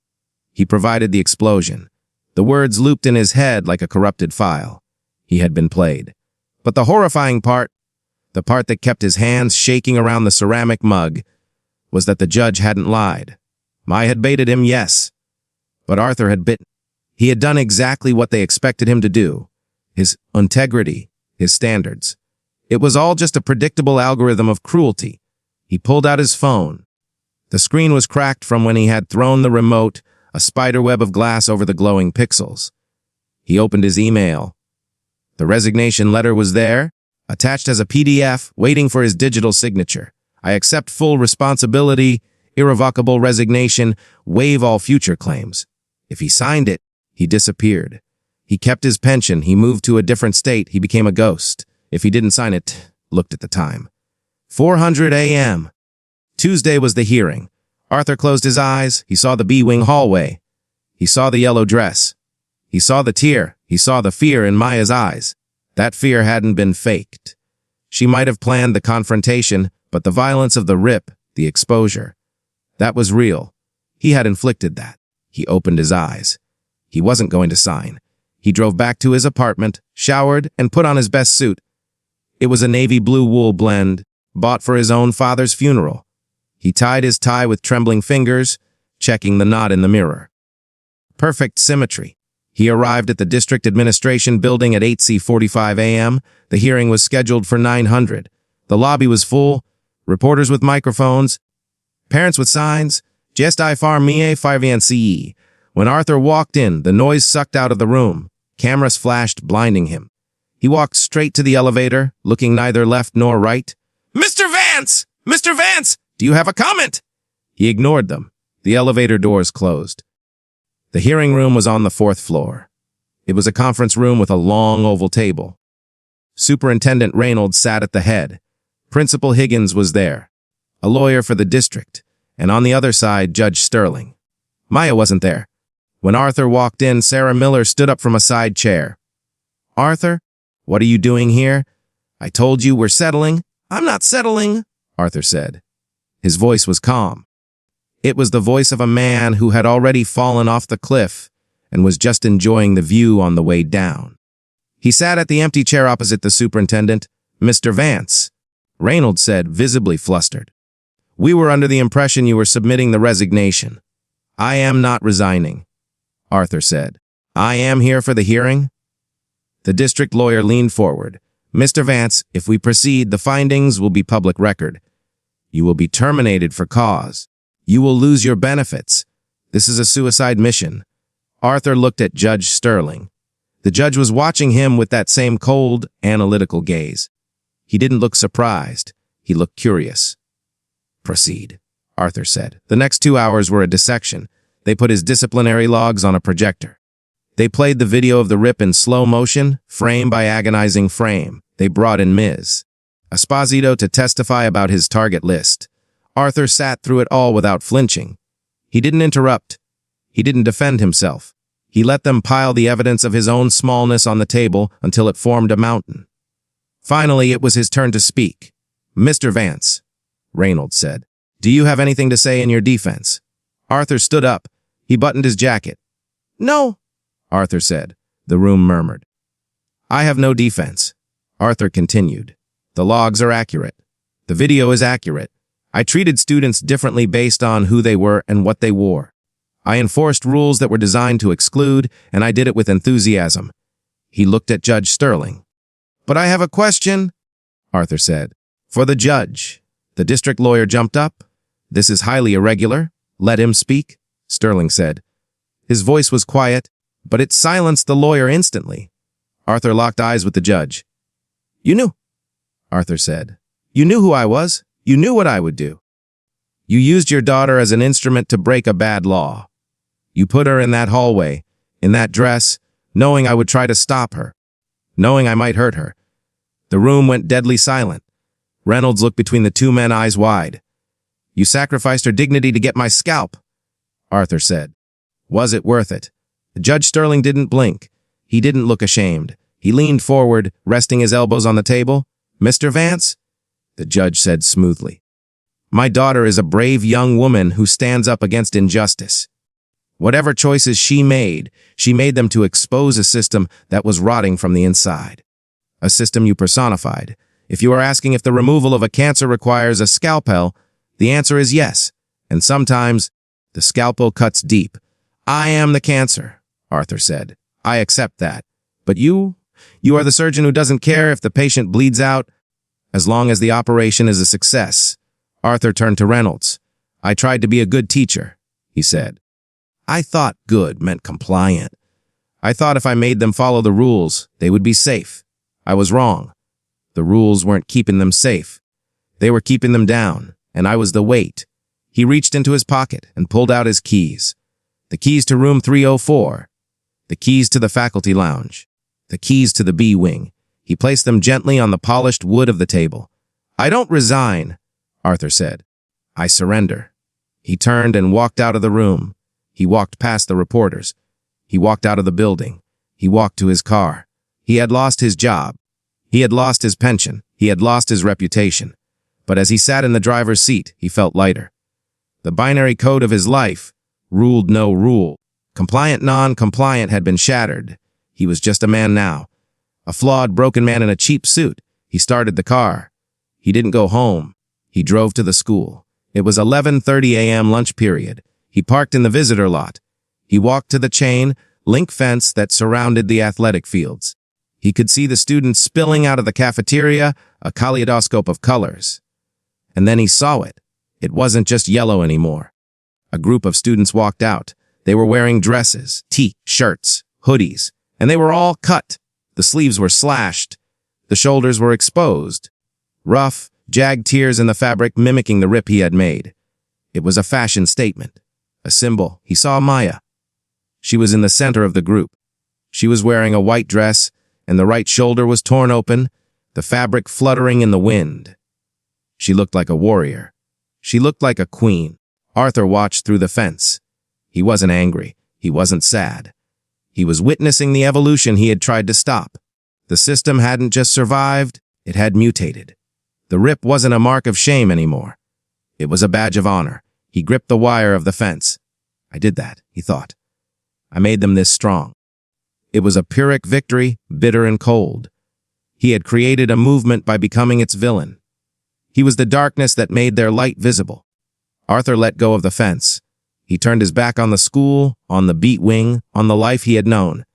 He provided the explosion. The words looped in his head like a corrupted file. He had been played. But the horrifying part, the part that kept his hands shaking around the ceramic mug, was that the judge hadn't lied. Mai had baited him, yes. But Arthur had bitten. He had done exactly what they expected him to do. His integrity, his standards. It was all just a predictable algorithm of cruelty. He pulled out his phone. The screen was cracked from when he had thrown the remote, a spiderweb of glass over the glowing pixels. He opened his email. The resignation letter was there, attached as a PDF, waiting for his digital signature. I accept full responsibility, irrevocable resignation, waive all future claims. If he signed it, he disappeared. He kept his pension, he moved to a different state, he became a ghost. If he didn't sign it, looked at the time. 4:00 a.m. Tuesday was the hearing. Arthur closed his eyes. He saw the B-wing hallway. He saw the yellow dress. He saw the tear. He saw the fear in Maya's eyes. That fear hadn't been faked. She might have planned the confrontation, but the violence of the rip, the exposure, that was real. He had inflicted that. He opened his eyes. He wasn't going to sign. He drove back to his apartment, showered, and put on his best suit. It was a navy blue wool blend, bought for his own father's funeral. He tied his tie with trembling fingers, checking the knot in the mirror. Perfect symmetry. He arrived at the district administration building at 8:45 a.m. The hearing was scheduled for 9:00. The lobby was full, reporters with microphones, parents with signs, "Just I far mie 5NCE." When Arthur walked in, the noise sucked out of the room. Cameras flashed, blinding him. He walked straight to the elevator, looking neither left nor right. "Mr. Vance! Mr. Vance! Do you have a comment?" He ignored them. The elevator doors closed. The hearing room was on the 4th floor. It was a conference room with a long oval table. Superintendent Reynolds sat at the head. Principal Higgins was there, a lawyer for the district, and on the other side, Judge Sterling. Maya wasn't there. When Arthur walked in, Sarah Miller stood up from a side chair. "Arthur, what are you doing here? I told you we're settling." "I'm not settling," Arthur said. His voice was calm. It was the voice of a man who had already fallen off the cliff and was just enjoying the view on the way down. He sat at the empty chair opposite the superintendent. "Mr. Vance," Reynolds said, visibly flustered. "We were under the impression you were submitting the resignation." "I am not resigning," Arthur said. "I am here for the hearing." The district lawyer leaned forward. "Mr. Vance, if we proceed, the findings will be public record. You will be terminated for cause. You will lose your benefits. This is a suicide mission." Arthur looked at Judge Sterling. The judge was watching him with that same cold, analytical gaze. He didn't look surprised. He looked curious. "Proceed," Arthur said. The next 2 hours were a dissection. They put his disciplinary logs on a projector. They played the video of the rip in slow motion, frame by agonizing frame. They brought in Ms. Esposito to testify about his target list. Arthur sat through it all without flinching. He didn't interrupt. He didn't defend himself. He let them pile the evidence of his own smallness on the table until it formed a mountain. Finally, it was his turn to speak. "Mr. Vance," Reynolds said, "do you have anything to say in your defense?" Arthur stood up. He buttoned his jacket. "No," Arthur said. The room murmured. "I have no defense," Arthur continued. "The logs are accurate. The video is accurate. I treated students differently based on who they were and what they wore. I enforced rules that were designed to exclude, and I did it with enthusiasm." He looked at Judge Sterling. "But I have a question," Arthur said. "For the judge." The district lawyer jumped up. "This is highly irregular. Let him speak," Sterling said. His voice was quiet, but it silenced the lawyer instantly. Arthur locked eyes with the judge. "You knew," Arthur said. "You knew who I was. You knew what I would do." You used your daughter as an instrument to break a bad law. You put her in that hallway, in that dress, knowing I would try to stop her, knowing I might hurt her. The room went deadly silent. Reynolds looked between the two men, eyes wide. You sacrificed her dignity to get my scalp, Arthur said. Was it worth it? Judge Sterling didn't blink. He didn't look ashamed. He leaned forward, resting his elbows on the table. Mr. Vance? The judge said smoothly. My daughter is a brave young woman who stands up against injustice. Whatever choices she made them to expose a system that was rotting from the inside. A system you personified. If you are asking if the removal of a cancer requires a scalpel, the answer is yes. And sometimes, the scalpel cuts deep. I am the cancer, Arthur said. I accept that. But you are the surgeon who doesn't care if the patient bleeds out, as long as the operation is a success. Arthur turned to Reynolds. I tried to be a good teacher, he said. I thought good meant compliant. I thought if I made them follow the rules, they would be safe. I was wrong. The rules weren't keeping them safe. They were keeping them down, and I was the weight. He reached into his pocket and pulled out his keys. The keys to room 304. The keys to the faculty lounge. The keys to the B wing. He placed them gently on the polished wood of the table. I don't resign, Arthur said. I surrender. He turned and walked out of the room. He walked past the reporters. He walked out of the building. He walked to his car. He had lost his job. He had lost his pension. He had lost his reputation. But as he sat in the driver's seat, he felt lighter. The binary code of his life ruled no rule. Compliant, non-compliant had been shattered. He was just a man now. A flawed, broken man in a cheap suit. He started the car. He didn't go home. He drove to the school. It was 11:30 a.m. lunch period. He parked in the visitor lot. He walked to the chain link fence that surrounded the athletic fields. He could see the students spilling out of the cafeteria, a kaleidoscope of colors. And then he saw it. It wasn't just yellow anymore. A group of students walked out. They were wearing dresses, t-shirts, hoodies, and they were all cut. The sleeves were slashed. The shoulders were exposed. Rough, jagged tears in the fabric mimicking the rip he had made. It was a fashion statement. A symbol. He saw Maya. She was in the center of the group. She was wearing a white dress, and the right shoulder was torn open, the fabric fluttering in the wind. She looked like a warrior. She looked like a queen. Arthur watched through the fence. He wasn't angry. He wasn't sad. He was witnessing the evolution he had tried to stop. The system hadn't just survived, it had mutated. The rip wasn't a mark of shame anymore. It was a badge of honor. He gripped the wire of the fence. I did that, he thought. I made them this strong. It was a Pyrrhic victory, bitter and cold. He had created a movement by becoming its villain. He was the darkness that made their light visible. Arthur let go of the fence. He turned his back on the school, on the beat wing, on the life he had known.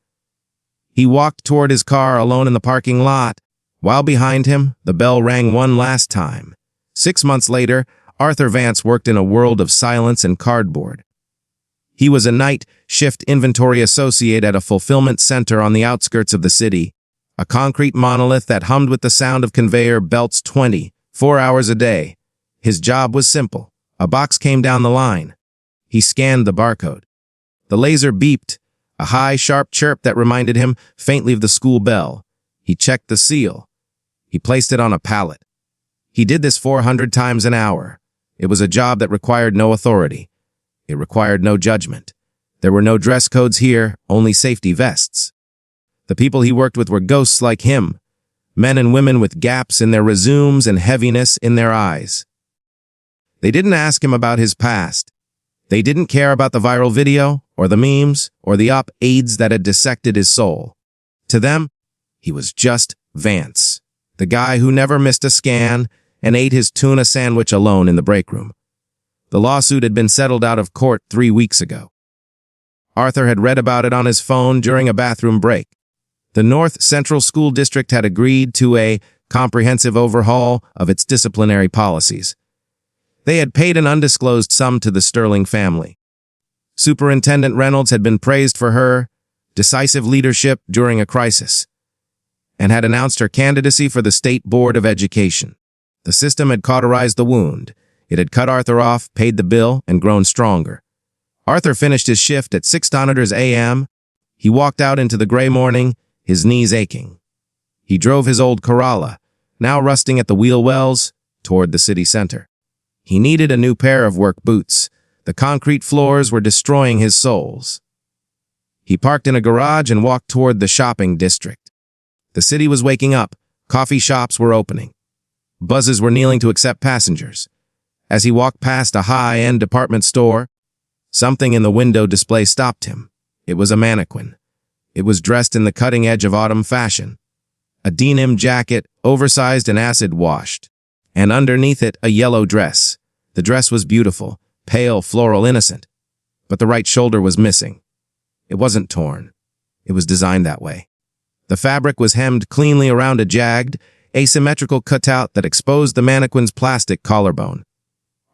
He walked toward his car alone in the parking lot. While behind him, the bell rang one last time. 6 months later, Arthur Vance worked in a world of silence and cardboard. He was a night shift inventory associate at a fulfillment center on the outskirts of the city, a concrete monolith that hummed with the sound of conveyor belts 24 hours a day. His job was simple. A box came down the line. He scanned the barcode. The laser beeped, a high, sharp chirp that reminded him faintly of the school bell. He checked the seal. He placed it on a pallet. He did this 400 times an hour. It was a job that required no authority. It required no judgment. There were no dress codes here, only safety vests. The people he worked with were ghosts like him, men and women with gaps in their resumes and heaviness in their eyes. They didn't ask him about his past. They didn't care about the viral video, or the memes, or the op-eds that had dissected his soul. To them, he was just Vance, the guy who never missed a scan and ate his tuna sandwich alone in the break room. The lawsuit had been settled out of court 3 weeks ago. Arthur had read about it on his phone during a bathroom break. The North Central School District had agreed to a comprehensive overhaul of its disciplinary policies. They had paid an undisclosed sum to the Sterling family. Superintendent Reynolds had been praised for her decisive leadership during a crisis and had announced her candidacy for the State Board of Education. The system had cauterized the wound. It had cut Arthur off, paid the bill, and grown stronger. Arthur finished his shift at 6:00 a.m. He walked out into the gray morning, his knees aching. He drove his old Corolla, now rusting at the wheel wells, toward the city center. He needed a new pair of work boots. The concrete floors were destroying his soles. He parked in a garage and walked toward the shopping district. The city was waking up. Coffee shops were opening. Buses were kneeling to accept passengers. As he walked past a high-end department store, something in the window display stopped him. It was a mannequin. It was dressed in the cutting edge of autumn fashion. A denim jacket, oversized and acid-washed, and underneath it a yellow dress. The dress was beautiful, pale, floral, innocent, but the right shoulder was missing. It wasn't torn. It was designed that way. The fabric was hemmed cleanly around a jagged, asymmetrical cutout that exposed the mannequin's plastic collarbone.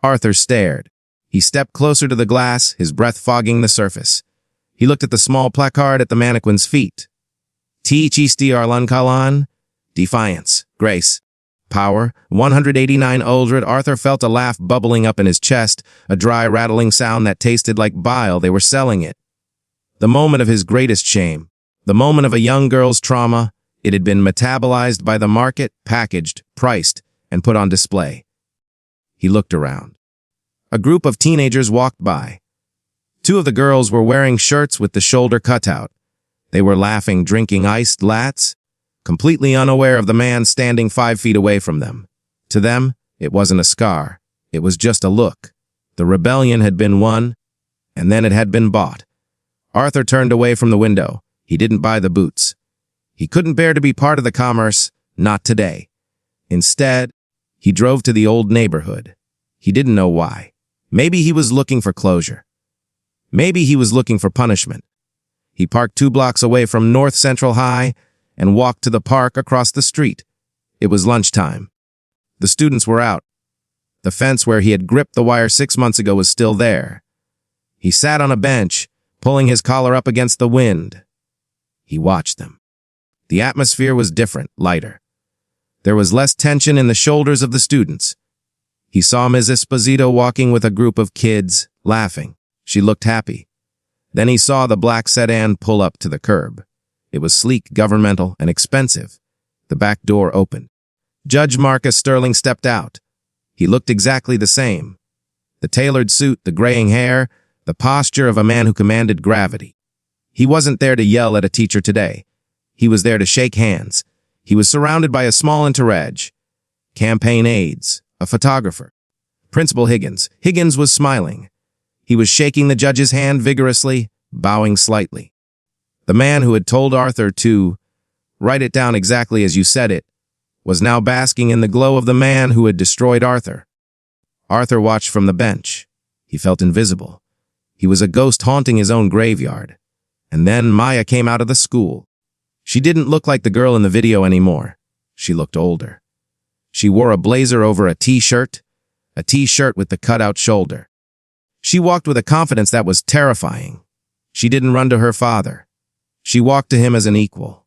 Arthur stared. He stepped closer to the glass, his breath fogging the surface. He looked at the small placard at the mannequin's feet. Lankalan, Defiance, Grace, Power, 189 Uldred. Arthur felt a laugh bubbling up in his chest, a dry, rattling sound that tasted like bile. They were selling it. The moment of his greatest shame. The moment of a young girl's trauma. It had been metabolized by the market, packaged, priced, and put on display. He looked around. A group of teenagers walked by. Two of the girls were wearing shirts with the shoulder cutout. They were laughing, drinking iced lattes, completely unaware of the man standing 5 feet away from them. To them, it wasn't a scar. It was just a look. The rebellion had been won, and then it had been bought. Arthur turned away from the window. He didn't buy the boots. He couldn't bear to be part of the commerce, not today. Instead, he drove to the old neighborhood. He didn't know why. Maybe he was looking for closure. Maybe he was looking for punishment. He parked 2 blocks away from North Central High and walked to the park across the street. It was lunchtime. The students were out. The fence where he had gripped the wire 6 months ago was still there. He sat on a bench, pulling his collar up against the wind. He watched them. The atmosphere was different, lighter. There was less tension in the shoulders of the students. He saw Ms. Esposito walking with a group of kids, laughing. She looked happy. Then he saw the black sedan pull up to the curb. It was sleek, governmental, and expensive. The back door opened. Judge Marcus Sterling stepped out. He looked exactly the same. The tailored suit, the graying hair, the posture of a man who commanded gravity. He wasn't there to yell at a teacher today. He was there to shake hands. He was surrounded by a small entourage. Campaign aides, a photographer. Principal Higgins. Higgins was smiling. He was shaking the judge's hand vigorously, bowing slightly. The man who had told Arthur to write it down exactly as you said it was now basking in the glow of the man who had destroyed Arthur. Arthur watched from the bench. He felt invisible. He was a ghost haunting his own graveyard. And then Maya came out of the school. She didn't look like the girl in the video anymore. She looked older. She wore a blazer over a t-shirt with the cutout shoulder. She walked with a confidence that was terrifying. She didn't run to her father. She walked to him as an equal.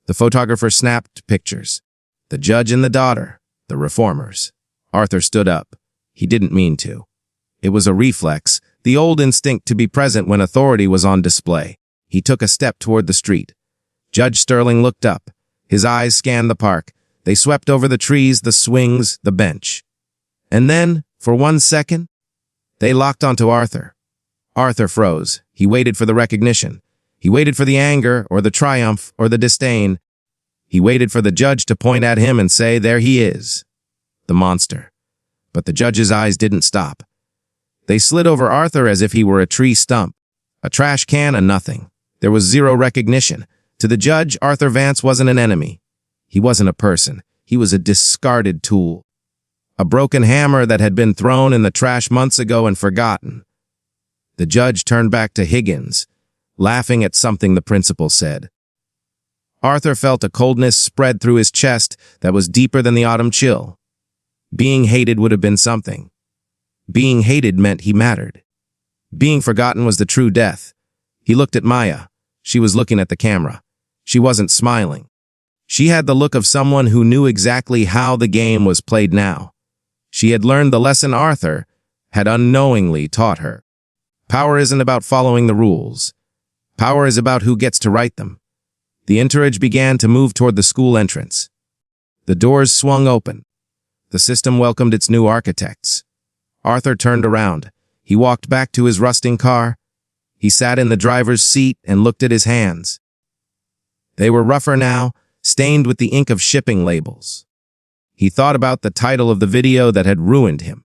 The photographer snapped pictures. The judge and the daughter, the reformers. Arthur stood up. He didn't mean to. It was a reflex, the old instinct to be present when authority was on display. He took a step toward the street. Judge Sterling looked up. His eyes scanned the park. They swept over the trees, the swings, the bench. And then, for 1 second, they locked onto Arthur. Arthur froze. He waited for the recognition. He waited for the anger, or the triumph, or the disdain. He waited for the judge to point at him and say, "There he is, the monster." But the judge's eyes didn't stop. They slid over Arthur as if he were a tree stump, a trash can, a nothing. There was zero recognition. To the judge, Arthur Vance wasn't an enemy. He wasn't a person. He was a discarded tool. A broken hammer that had been thrown in the trash months ago and forgotten. The judge turned back to Higgins, laughing at something the principal said. Arthur felt a coldness spread through his chest that was deeper than the autumn chill. Being hated would have been something. Being hated meant he mattered. Being forgotten was the true death. He looked at Maya. She was looking at the camera. She wasn't smiling. She had the look of someone who knew exactly how the game was played now. She had learned the lesson Arthur had unknowingly taught her. Power isn't about following the rules. Power is about who gets to write them. The entourage began to move toward the school entrance. The doors swung open. The system welcomed its new architects. Arthur turned around. He walked back to his rusting car. He sat in the driver's seat and looked at his hands. They were rougher now, stained with the ink of shipping labels. He thought about the title of the video that had ruined him.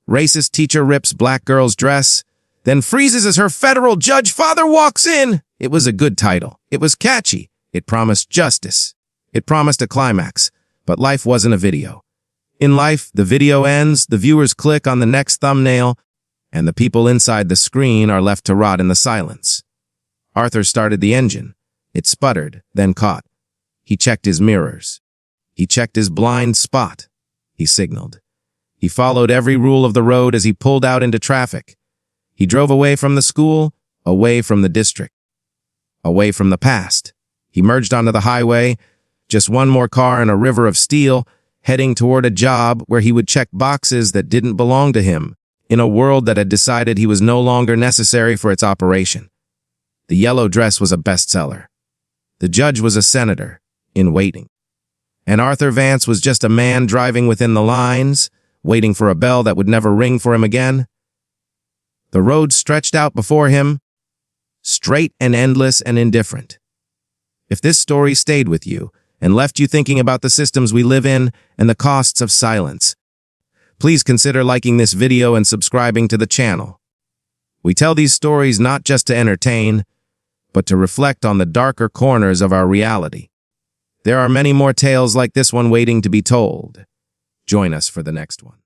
Racist teacher rips black girl's dress, then freezes as her federal judge father walks in. It was a good title. It was catchy. It promised justice. It promised a climax. But life wasn't a video. In life, the video ends, the viewers click on the next thumbnail, and the people inside the screen are left to rot in the silence. Arthur started the engine. It sputtered, then caught. He checked his mirrors. He checked his blind spot. He signaled. He followed every rule of the road as he pulled out into traffic. He drove away from the school, away from the district, away from the past. He merged onto the highway, just one more car in a river of steel, heading toward a job where he would check boxes that didn't belong to him, in a world that had decided he was no longer necessary for its operation. The yellow dress was a bestseller. The judge was a senator, in waiting. And Arthur Vance was just a man driving within the lines, waiting for a bell that would never ring for him again. The road stretched out before him, straight and endless and indifferent. If this story stayed with you and left you thinking about the systems we live in and the costs of silence, please consider liking this video and subscribing to the channel. We tell these stories not just to entertain, but to reflect on the darker corners of our reality. There are many more tales like this one waiting to be told. Join us for the next one.